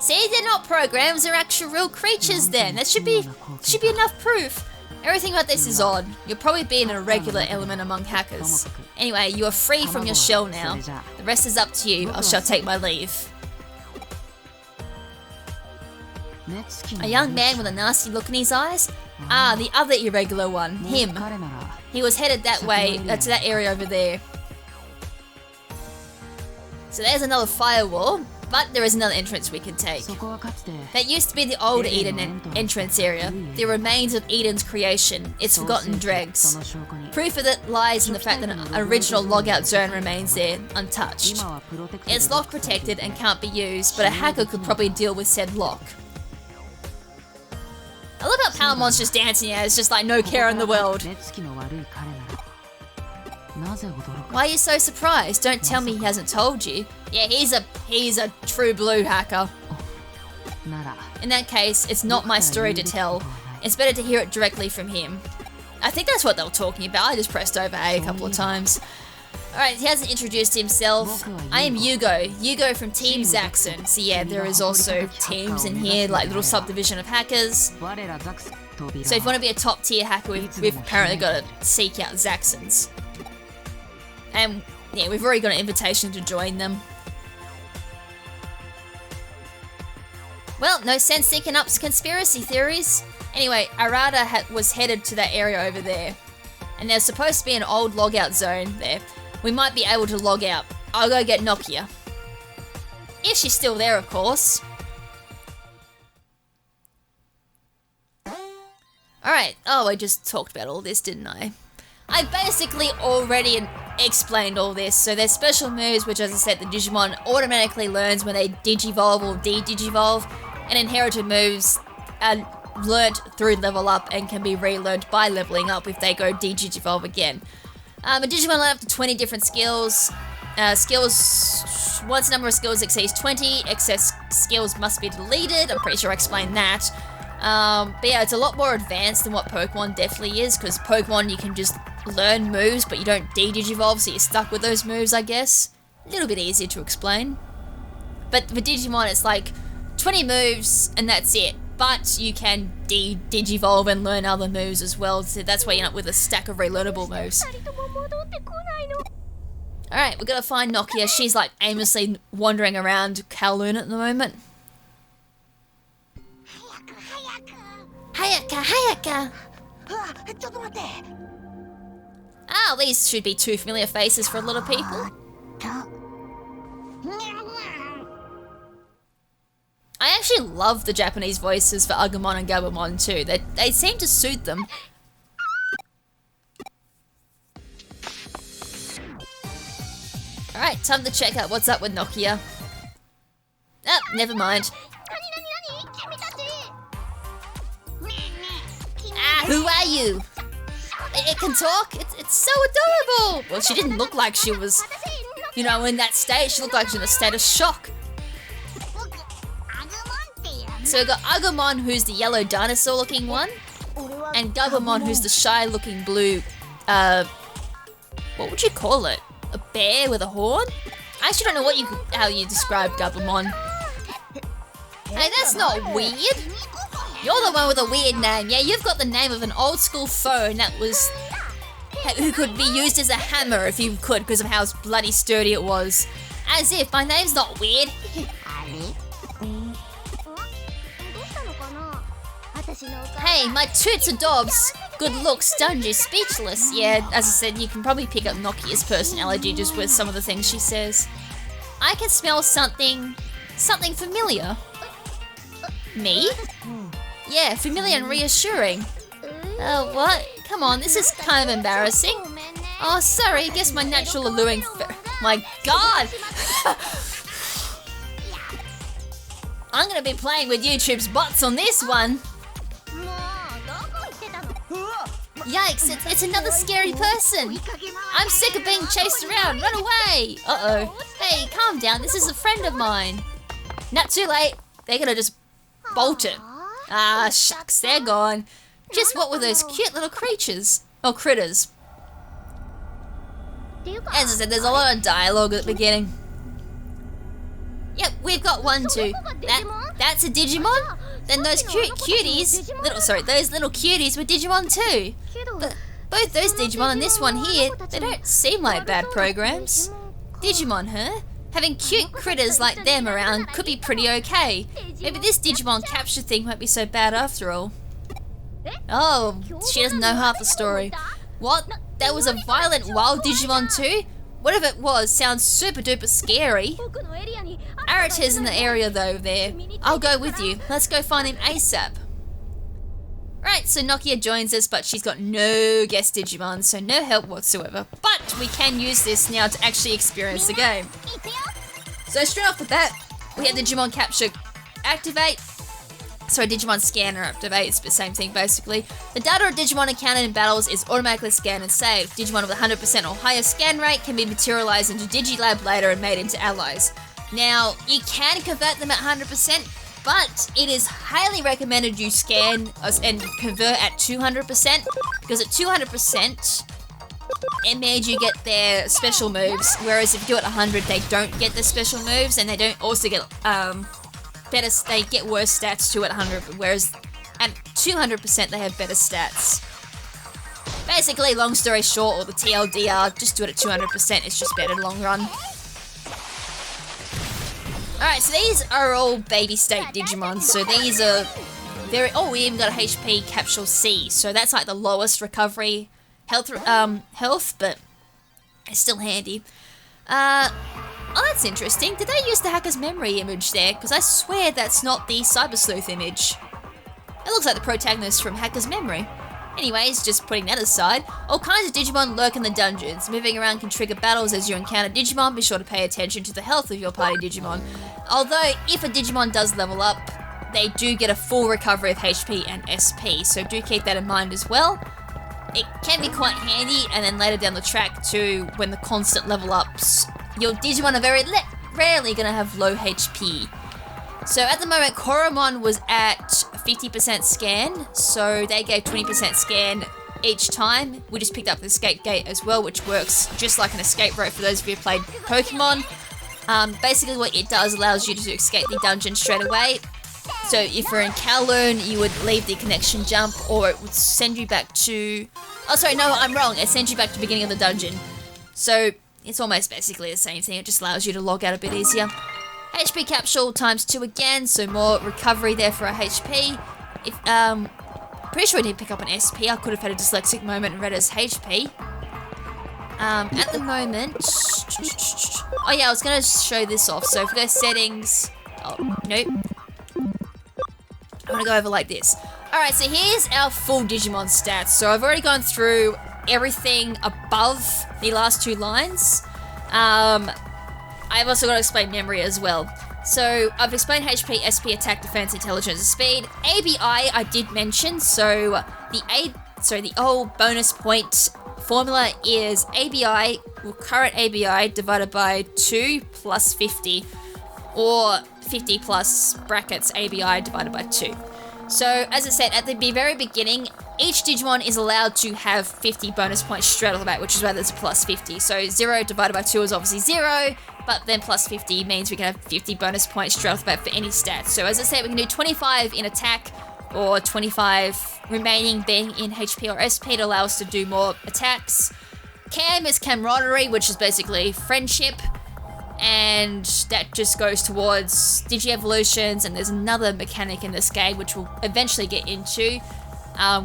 See, they're not programs, they're actual real creatures then. That should be enough proof. Everything about this is odd. You'll probably be an irregular element among hackers. Anyway, you are free from your shell now. The rest is up to you. I shall take my leave. A young man with a nasty look in his eyes? Ah, the other irregular one. Him. He was headed that way, to that area over there. So there's another firewall. But there is another entrance we can take. That used to be the old Eden entrance area, the remains of Eden's creation, its forgotten dregs. Proof of it lies in the fact that an original logout zone remains there, untouched. It's lock protected and can't be used, but a hacker could probably deal with said lock. I love how Palamon's just dancing out. It's just like no care in the world. Why are you so surprised? Don't tell me he hasn't told you. Yeah, he's a true blue hacker. In that case, it's not my story to tell. It's better to hear it directly from him. I think that's what they were talking about. I just pressed over A a couple of times. Alright, he hasn't introduced himself. I am Yugo. Yugo from Team Zaxxon. So yeah, there is also teams in here, like little subdivision of hackers. So if you want to be a top tier hacker, we've apparently got to seek out Zaxxons. And yeah, we've already got an invitation to join them. Well, no sense thinking up conspiracy theories. Anyway, Arata was headed to that area over there. And there's supposed to be an old logout zone there. We might be able to log out. I'll go get Nokia. If she's still there, of course. Alright, oh, I just talked about all this, didn't I? I basically already explained all this. So there's special moves, which as I said, the Digimon automatically learns when they Digivolve or De-Digivolve. And inherited moves are learnt through level up and can be relearned by leveling up if they go De-Digivolve again. A Digimon learn up to 20 different skills. Once the number of skills exceeds 20, excess skills must be deleted. I'm pretty sure I explained that. But yeah, it's a lot more advanced than what Pokemon definitely is, because Pokemon you can just learn moves, but you don't De-Digivolve, so you're stuck with those moves, I guess. A little bit easier to explain. But for Digimon, it's like 20 moves, and that's it. But you can Digivolve and learn other moves as well, so that's why you end up with a stack of relearnable moves. Alright, we're gonna find Nokia. She's like aimlessly wandering around Kowloon at the moment. Hayaka, Hayaka! Ah, these should be two familiar faces for a lot of people. I actually love the Japanese voices for Agumon and Gabumon too. They seem to suit them. Alright, time to check out what's up with Nokia. Oh, never mind. Ah, who are you? It can talk? It's so adorable! Well, she didn't look like she was, you know, in that state. She looked like she was in a state of shock. So we've got Agumon, who's the yellow dinosaur-looking one, and Gabumon, who's the shy-looking blue, what would you call it? A bear with a horn? I actually don't know how you describe Gabumon. Hey, that's not weird. You're the one with a weird name. Yeah, you've got the name of an old-school phone who could be used as a hammer if you could, because of how bloody sturdy it was. As if, my name's not weird. Hey, my toots are dobs. Good looks, stunned you speechless. Yeah, as I said, you can probably pick up Nokia's personality just with some of the things she says. I can smell something familiar. Me? Yeah, familiar and reassuring. What? Come on, this is kind of embarrassing. Oh, sorry, I guess my natural alluring my god! I'm gonna be playing with YouTube's bots on this one. Yikes, it's another scary person. I'm sick of being chased around. Run away. Uh-oh. Hey, calm down. This is a friend of mine. Not too late. They're gonna just bolt it. Ah, shucks, they're gone. Just what were those cute little creatures? Or critters. As I said, there's a lot of dialogue at the beginning. Yep, we've got one too. That's a Digimon? Then those those little cuties were Digimon too. But both those Digimon and this one here, they don't seem like bad programs. Digimon, huh? Having cute critters like them around could be pretty okay. Maybe this Digimon capture thing won't be so bad after all. Oh, she doesn't know half the story. What? There was a violent wild Digimon too? Whatever it was sounds super duper scary. Arata's in the area though there. I'll go with you. Let's go find him ASAP. Right, so Nokia joins us, but she's got no guest Digimon, so no help whatsoever. But we can use this now to actually experience the game. So straight off the bat, we have Digimon Capture activate. So a Digimon scanner activates, but same thing basically. The data of Digimon encountered in battles is automatically scanned and saved. Digimon with 100% or higher scan rate can be materialized into Digilab later and made into allies. Now, you can convert them at 100%, but it is highly recommended you scan and convert at 200%, because at 200%, it made you get their special moves, whereas if you do it at 100, they don't get the special moves, and they don't also get they get worse stats too at 100, whereas at 200% they have better stats. Basically, long story short, or the TLDR, just do it at 200%, it's just better long run. Alright, so these are all baby state Digimon, so these are very... Oh, we even got a HP Capsule C, so that's like the lowest recovery health, but it's still handy. Oh, that's interesting. Did they use the Hacker's Memory image there? Because I swear that's not the Cyber Sleuth image. It looks like the protagonist from Hacker's Memory. Anyways, just putting that aside, all kinds of Digimon lurk in the dungeons. Moving around can trigger battles as you encounter Digimon. Be sure to pay attention to the health of your party Digimon. Although, if a Digimon does level up, they do get a full recovery of HP and SP, so do keep that in mind as well. It can be quite handy, and then later down the track too, when the constant level ups, your Digimon are very rarely going to have low HP. So at the moment, Koromon was at 50% scan, so they gave 20% scan each time. We just picked up the escape gate as well, which works just like an escape rope for those of you who played Pokemon. Basically what it does allows you to escape the dungeon straight away. So if you're in Kowloon, you would leave the connection jump, or it would send you back to... Oh, sorry, no, I'm wrong. It sends you back to the beginning of the dungeon. So it's almost basically the same thing. It just allows you to log out a bit easier. HP capsule times 2 again, so more recovery there for our HP. Pretty sure I didn't pick up an SP. I could have had a dyslexic moment and read it as HP. At the moment... Oh yeah, I was going to show this off. So if we go settings... Oh, nope. I'm going to go over like this. Alright, so here's our full Digimon stats. So I've already gone through everything above the last 2 lines. I've also got to explain memory as well. So I've explained HP, SP, attack, defense, intelligence, and speed. ABI I did mention. So the old bonus point formula is ABI, current ABI divided by 2 plus 50, or 50 plus brackets ABI divided by 2. So as I said at the very beginning, each Digimon is allowed to have 50 bonus points straight off the bat, which is why there's a plus 50. So 0 divided by 2 is obviously 0, but then plus 50 means we can have 50 bonus points straight off the bat for any stat. So as I said, we can do 25 in attack, or 25 remaining being in HP or SP to allow us to do more attacks. Cam is camaraderie, which is basically friendship, and that just goes towards Digi-evolutions, and there's another mechanic in this game which we'll eventually get into,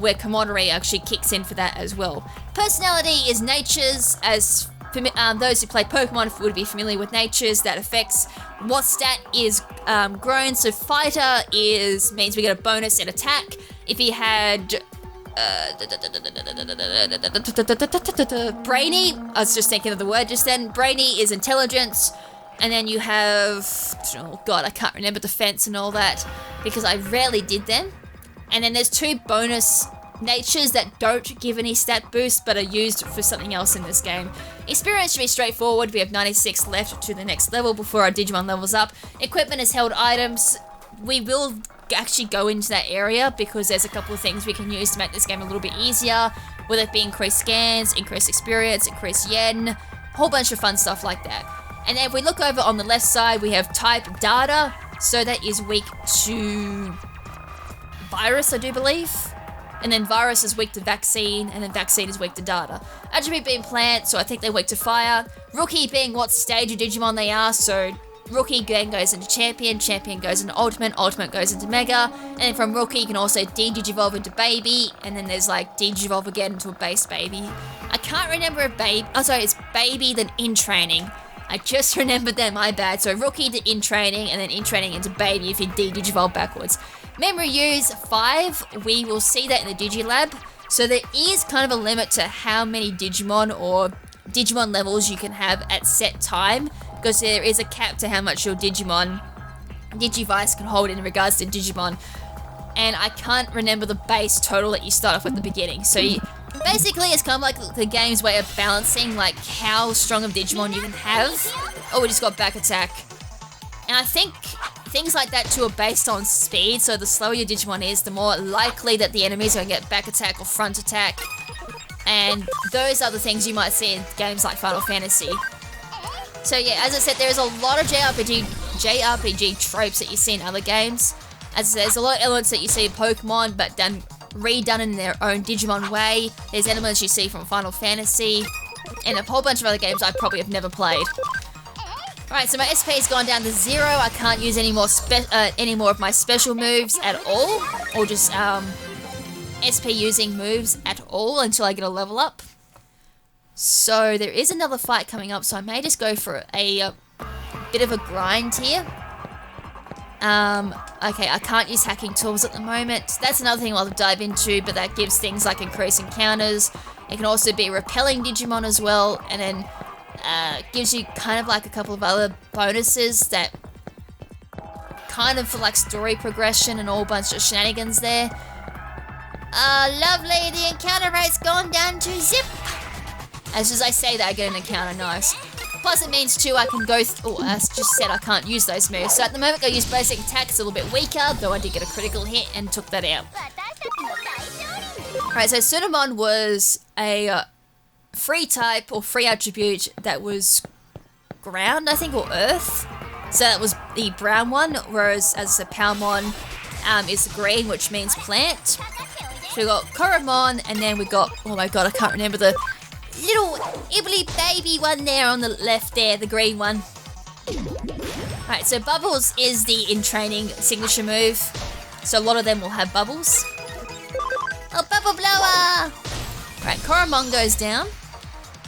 where camaraderie actually kicks in for that as well. Personality is natures, as those who play Pokemon would be familiar with natures. That affects what stat is grown. So fighter means we get a bonus in attack. If he had brainy, I was just thinking of the word just then. Brainy is intelligence, and then you have, oh god, I can't remember defense and all that because I rarely did them. And then there's 2 bonus natures that don't give any stat boost but are used for something else in this game. Experience should be straightforward. We have 96 left to the next level before our Digimon levels up. Equipment is held items. We will actually go into that area because there's a couple of things we can use to make this game a little bit easier, whether it be increased scans, increased experience, increased yen, a whole bunch of fun stuff like that. And then if we look over on the left side, we have type data, so that is weak to virus, I do believe. And then virus is weak to vaccine, and then vaccine is weak to data. Attribute being plant, so I think they're weak to fire. Rookie being what stage of Digimon they are, so Rookie then goes into Champion, Champion goes into Ultimate, Ultimate goes into Mega, and then from Rookie you can also de-Digivolve into Baby, and then there's like de-Digivolve again into a base Baby. I can't remember a Baby, oh sorry, it's Baby then in Training. I just remembered that, my bad. So Rookie to in Training, and then in Training into Baby if you de-Digivolve backwards. Memory use 5, we will see that in the Digilab. So there is kind of a limit to how many Digimon or Digimon levels you can have at set time, because there is a cap to how much your Digivice can hold in regards to Digimon. and I can't remember the base total that you start off at the beginning. So basically it's kind of like the game's way of balancing like how strong of Digimon you can have. Oh, we just got back attack. And I think things like that too are based on speed, so the slower your Digimon is, the more likely that the enemies are going to get back attack or front attack. And those are the things you might see in games like Final Fantasy. So yeah, as I said, there's a lot of JRPG tropes that you see in other games. As I said, there's a lot of elements that you see in Pokemon, but redone in their own Digimon way. There's elements you see from Final Fantasy, and a whole bunch of other games I probably have never played. Alright, so my SP's gone down to 0. I can't use any more of my special moves at all, or just SP using moves at all until I get a level up. So there is another fight coming up, so I may just go for a bit of a grind here. Okay, I can't use hacking tools at the moment. That's another thing I'll dive into, but that gives things like increased encounters. It can also be repelling Digimon as well, and then gives you kind of like a couple of other bonuses that kind of for like story progression and a whole bunch of shenanigans there. Lovely, the encounter rate's gone down to zip. As soon as I say that, I get an encounter, nice. Plus it means too I can go, as just said, I can't use those moves. So at the moment I use basic attack, it's a little bit weaker, though I did get a critical hit and took that out. Alright, so Sunamon was a free type or free attribute that was ground, I think, or earth. So that was the brown one, whereas as a Palmon is green, which means plant. So we got Koromon, and then we got, oh my god, I can't remember the little ibbly baby one there on the left there, the green one. Alright, so Bubbles is the in training signature move. So a lot of them will have bubbles. Oh, Bubble Blower! Alright, Koromon goes down.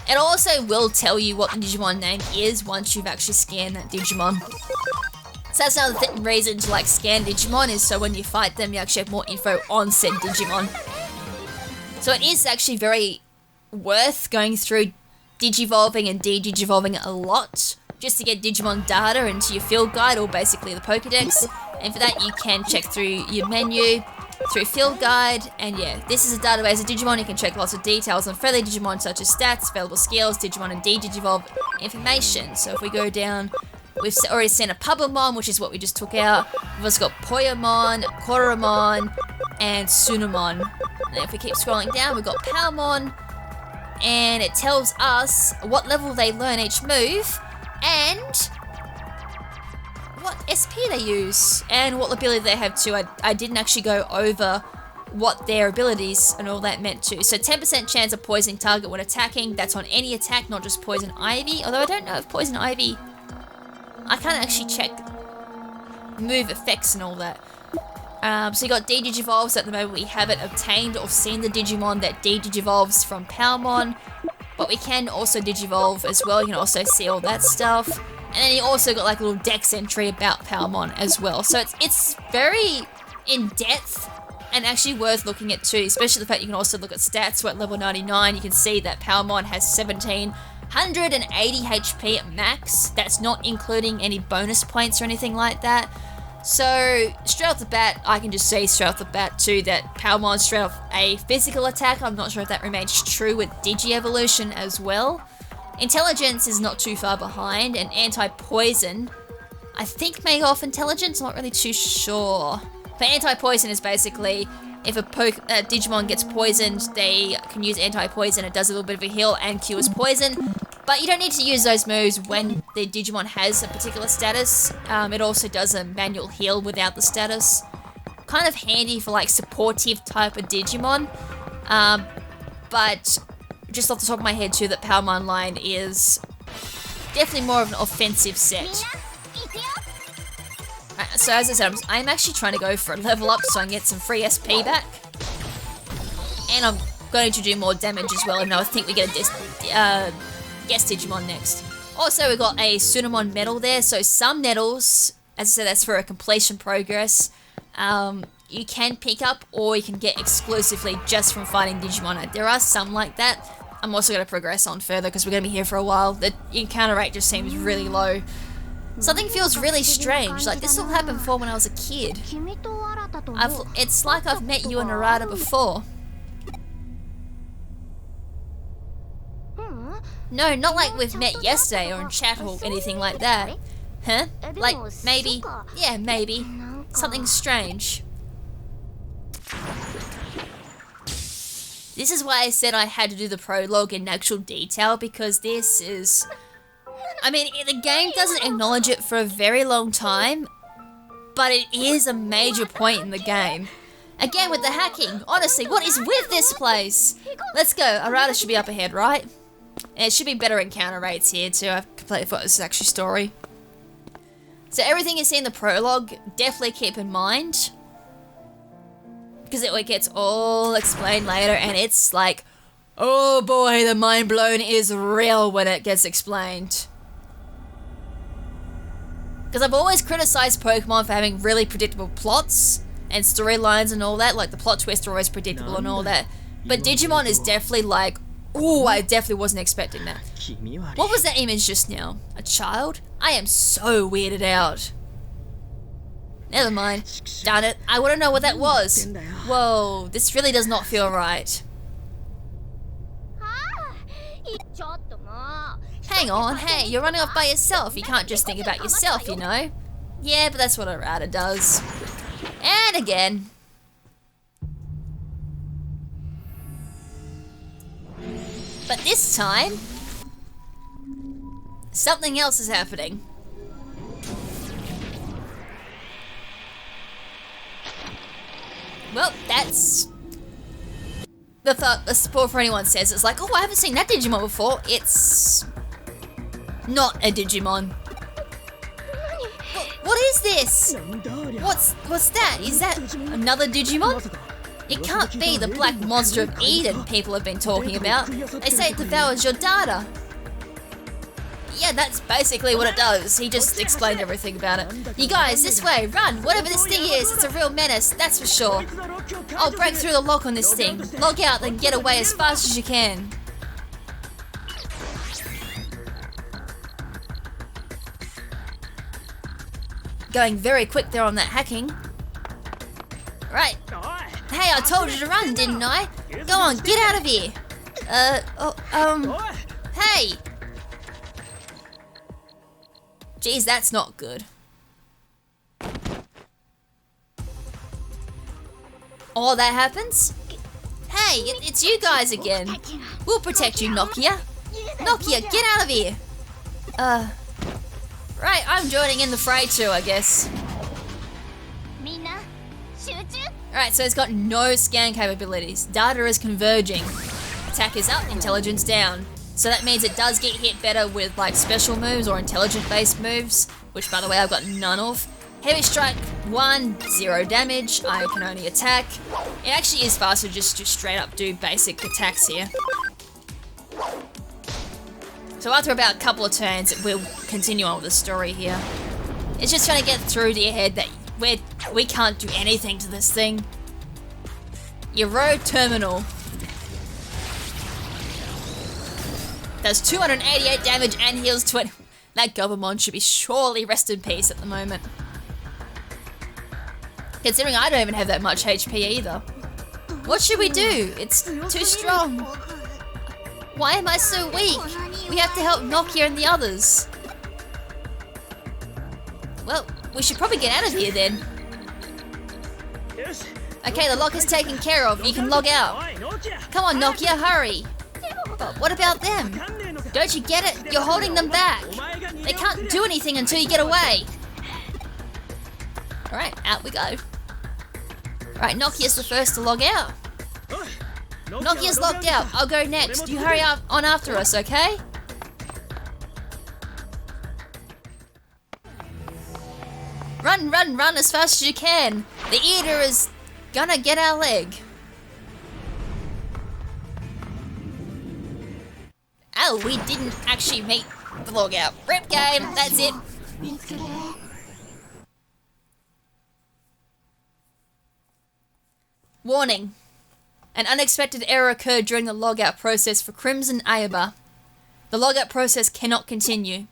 It also will tell you what the Digimon name is once you've actually scanned that Digimon. So that's another reason to like scan Digimon, is so when you fight them you actually have more info on said Digimon. So it is actually very worth going through Digivolving and de-Digivolving a lot just to get Digimon data into your field guide, or basically the Pokedex. And for that you can check through your menu, through field guide, and yeah, this is a database of Digimon. You can check lots of details on further Digimon such as stats, available skills, Digimon and de-Digivolve information. So if we go down, we've already seen a Pabumon, which is what we just took out. We've also got Poyamon, Koromon, and Sunamon. And if we keep scrolling down, we've got Palmon, and it tells us what level they learn each move, and what SP they use, and what ability they have too. I didn't actually go over what their abilities and all that meant too. So 10% chance of poisoning target when attacking. That's on any attack, not just Poison Ivy. Although I don't know if Poison Ivy... I can't actually check move effects and all that. So you got de-Digivolve, so at the moment we haven't obtained or seen the Digimon that de-Digivolves from Palmon. But we can also Digivolve as well, you can also see all that stuff. And then you also got like a little Dex entry about Palmon as well. So it's very in-depth and actually worth looking at too, especially the fact you can also look at stats. So at level 99 you can see that Palmon has 1780 HP at max. That's not including any bonus points or anything like that. So straight off the bat, I can just see straight off the bat too that Palmon's straight off a physical attack. I'm not sure if that remains true with Digi-Evolution as well. Intelligence is not too far behind, and anti-poison, I think, may go off intelligence, I'm not really too sure. But anti-poison is basically, if a Digimon gets poisoned, they can use anti-poison. It does a little bit of a heal and cures poison. But you don't need to use those moves when the Digimon has a particular status. It also does a manual heal without the status. Kind of handy for like supportive type of Digimon. But just off the top of my head too, that Palmon line is definitely more of an offensive set. So as I said, I'm actually trying to go for a level up so I can get some free SP back. And I'm going to do more damage as well, and I think we get a guest Digimon next. Also, we got a Sunamon medal there, so some medals, as I said, that's for a completion progress, you can pick up or you can get exclusively just from fighting Digimon. There are some like that. I'm also going to progress on further because we're going to be here for a while. The encounter rate just seems really low. Something feels really strange, like this all happened before when I was a kid. It's like I've met you and Narada before. No, not like we've met yesterday or in chat or anything like that. Huh? Like, maybe, yeah, maybe. Something strange. This is why I said I had to do the prologue in actual detail, because this is... I mean, the game doesn't acknowledge it for a very long time, but it is a major point in the game. Again, with the hacking, honestly, what is with this place? Let's go. Arata should be up ahead, right? And it should be better encounter rates here too. I've completely forgot this is actually story. So everything you see in the prologue, definitely keep in mind, because it gets all explained later, and it's like, oh boy, the mind blown is real when it gets explained. Because I've always criticized Pokemon for having really predictable plots and storylines and all that, like the plot twists are always predictable and all that. But Digimon is definitely like, ooh, I definitely wasn't expecting that. What was that image just now? A child? I am so weirded out. Never mind. Darn it, I want to know what that was. Whoa, this really does not feel right. Hang on, hey, you're running off by yourself. You can't just think about yourself, you know. Yeah, but that's what Arata does. And again. But this time, something else is happening. Well, that's the support for anyone says. It's like, oh, I haven't seen that Digimon before. It's not a Digimon. What is this? What's that? Is that another Digimon? It can't be the black monster of Eden people have been talking about. They say it devours your data. Yeah, that's basically what it does. He just explained everything about it. You guys, this way, run! Whatever this thing is, it's a real menace, that's for sure. I'll break through the lock on this thing. Log out, then get away as fast as you can. Going very quick there on that hacking. Right. Hey, I told you to run, didn't I? Go on, get out of here. Hey! Geez, that's not good. Oh, that happens? Hey, it's you guys again. We'll protect you, Nokia. Nokia, get out of here. Right, I'm joining in the fray too, I guess. Alright, so it's got no scan capabilities. Data is converging. Attack is up, intelligence down. So that means it does get hit better with like special moves or intelligent based moves, which by the way I've got none of. Heavy strike 1, 0 damage, I can only attack. It actually is faster just to straight up do basic attacks here. So after about a couple of turns, we'll continue on with the story here. It's just trying to get through to your head that we can't do anything to this thing. Your road terminal does 288 damage and heals 20. That Gobamon should be surely rest in peace at the moment. Considering I don't even have that much HP either. What should we do? It's too strong. Why am I so weak? We have to help Nokia and the others. Well, we should probably get out of here then. Okay, the lock is taken care of. You can log out. Come on, Nokia, hurry. But what about them? Don't you get it? You're holding them back. They can't do anything until you get away. Alright, out we go. Alright, Nokia's the first to log out. Nokia's locked out. I'll go next. You hurry up on after us, okay? Run, run, run as fast as you can. The eater is gonna get our leg. Oh, we didn't actually meet the logout. Rip game, that's it. Warning. An unexpected error occurred during the logout process for KrimZen Ayaba. The logout process cannot continue.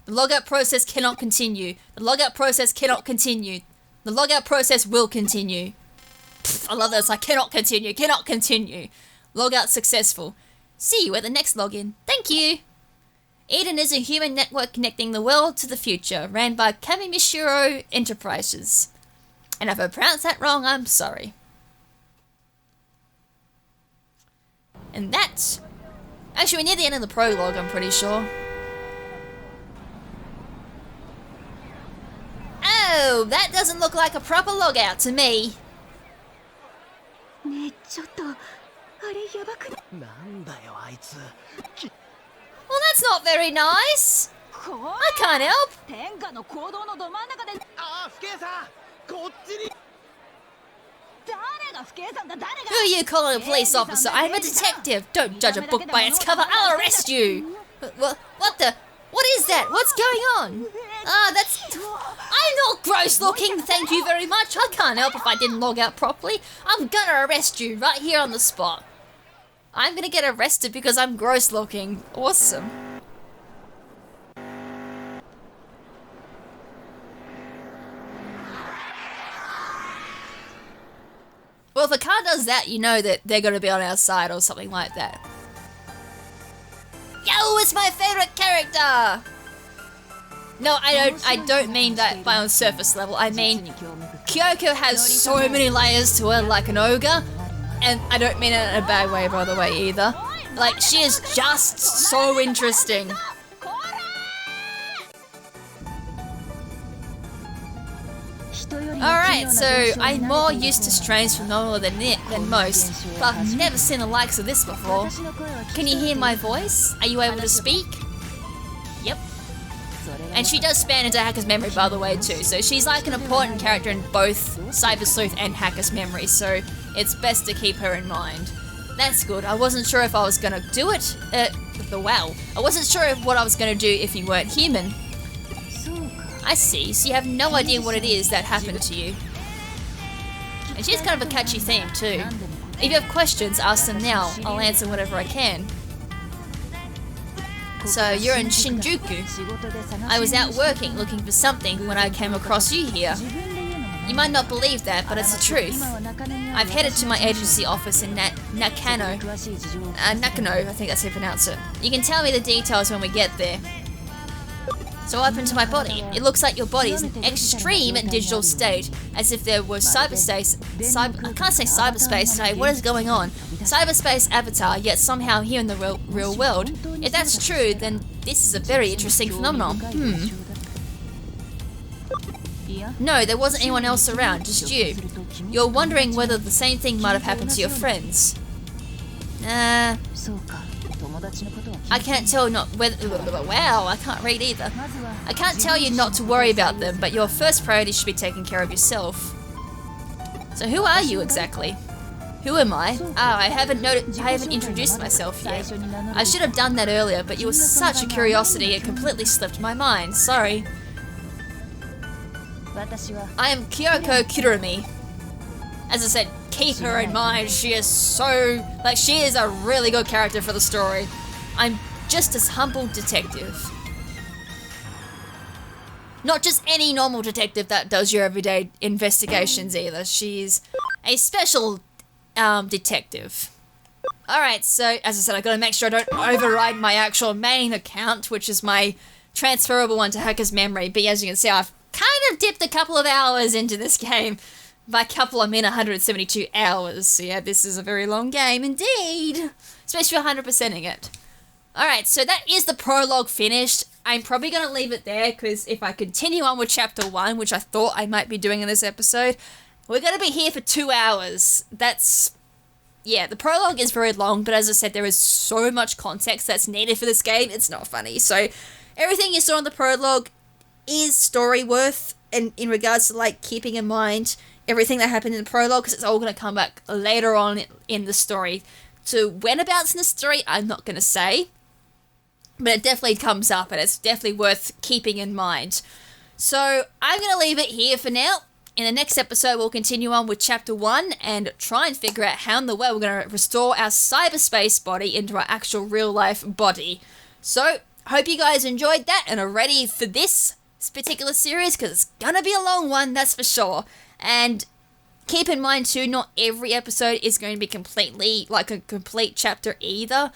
The logout process cannot continue. The logout process cannot continue. The logout process will continue. Pfft, I love that. It's like, cannot continue, cannot continue. Logout successful. See you at the next login. Thank you. Eden is a human network connecting the world to the future, ran by Kamimishiro Enterprises. And if I pronounced that wrong, I'm sorry. And that's... Actually, we're near the end of the prologue, I'm pretty sure. Oh, that doesn't look like a proper logout to me. ねえちょっとあれやばくない？なんだよあいつ。 Well, that's not very nice. こ I can't help. 天下の行動のど真ん中でああ、不敬さん、こっちに。誰が不敬さんだ誰が Who are you calling a police officer? I'm a detective. Don't judge a book by its cover. I'll arrest you. What the? What is that? What's going on? Ah, that's... I'm not gross looking, thank you very much. I can't help if I didn't log out properly. I'm gonna arrest you right here on the spot. I'm gonna get arrested because I'm gross looking. Awesome. Well, if a car does that, you know that they're gonna be on our side or something like that. Yo, it's my favorite character! No, I don't mean that by on surface level. I mean, Kyoko has so many layers to her like an ogre. And I don't mean it in a bad way, by the way, either. Like, she is just so interesting. Alright, so I'm more used to strange phenomena than most, but I've never seen the likes of this before. Can you hear my voice? Are you able to speak? Yep. And she does span into Hacker's Memory, by the way, too, so she's like an important character in both Cyber Sleuth and Hacker's Memory, so it's best to keep her in mind. That's good. I wasn't sure if I was gonna do it. Wow. I wasn't sure what I was gonna do if you weren't human. I see, so you have no idea what it is that happened to you. And she's kind of a catchy theme too. If you have questions, ask them now. I'll answer whatever I can. So you're in Shinjuku. I was out working, looking for something when I came across you here. You might not believe that, but it's the truth. I've headed to my agency office in Nakano. Nakano, I think that's how you pronounce it. You can tell me the details when we get there. So what happened to my body? It looks like your body is in extreme digital state, as if there was cyberspace. I can't say cyberspace today. What is going on? Cyberspace avatar, yet somehow here in the real world. If that's true, then this is a very interesting phenomenon. No, there wasn't anyone else around, just you. You're wondering whether the same thing might have happened to your friends. I can't tell not whether... Wow, I can't read either. I can't tell you not to worry about them, but your first priority should be taking care of yourself. So who are you exactly? Who am I? I haven't introduced myself yet. I should have done that earlier, but you were such a curiosity it completely slipped my mind. Sorry. I am Kyoko Kurumi. As I said, keep her in mind. She is so... she is a really good character for the story. I'm just a humble detective. Not just any normal detective that does your everyday investigations either. She's a special detective. Alright, so as I said, I gotta make sure I don't override my actual main account, which is my transferable one to Hacker's Memory. But as you can see, I've kind of dipped a couple of hours into this game. By couple, I mean 172 hours. So yeah, this is a very long game indeed. Especially 100%ing it. Alright, so that is the prologue finished. I'm probably going to leave it there, because if I continue on with Chapter 1, which I thought I might be doing in this episode, we're going to be here for 2 hours. That's... yeah, the prologue is very long, but as I said, there is so much context that's needed for this game, it's not funny. So, everything you saw in the prologue is story worth, and in regards to, keeping in mind everything that happened in the prologue, because it's all going to come back later on in the story. To whenabouts in the story, I'm not going to say. But it definitely comes up, and it's definitely worth keeping in mind. So, I'm going to leave it here for now. In the next episode, we'll continue on with Chapter 1 and try and figure out how in the way we're going to restore our cyberspace body into our actual real-life body. So, hope you guys enjoyed that and are ready for this particular series, because it's gonna be a long one, that's for sure. And keep in mind too, not every episode is going to be completely like a complete chapter either.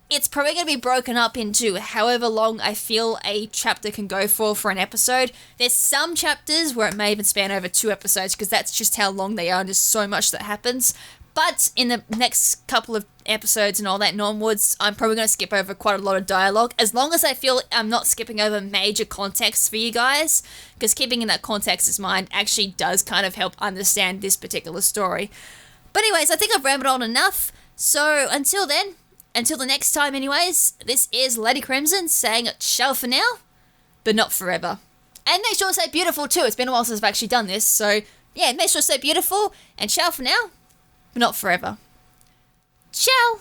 It's probably going to be broken up into however long I feel a chapter can go for an episode. There's some chapters where it may even span over 2 episodes, because that's just how long they are and there's so much that happens. But in the next couple of episodes and all that and onwards, I'm probably going to skip over quite a lot of dialogue, as long as I feel I'm not skipping over major context for you guys, because keeping in that context in mind actually does kind of help understand this particular story. But anyways, I think I've rambled on enough. So until then, until the next time anyways, this is Lady KrimZen saying ciao for now, but not forever. And make sure to stay beautiful too. It's been a while since I've actually done this, so yeah, make sure to stay beautiful, and ciao for now, but not forever. Ciao!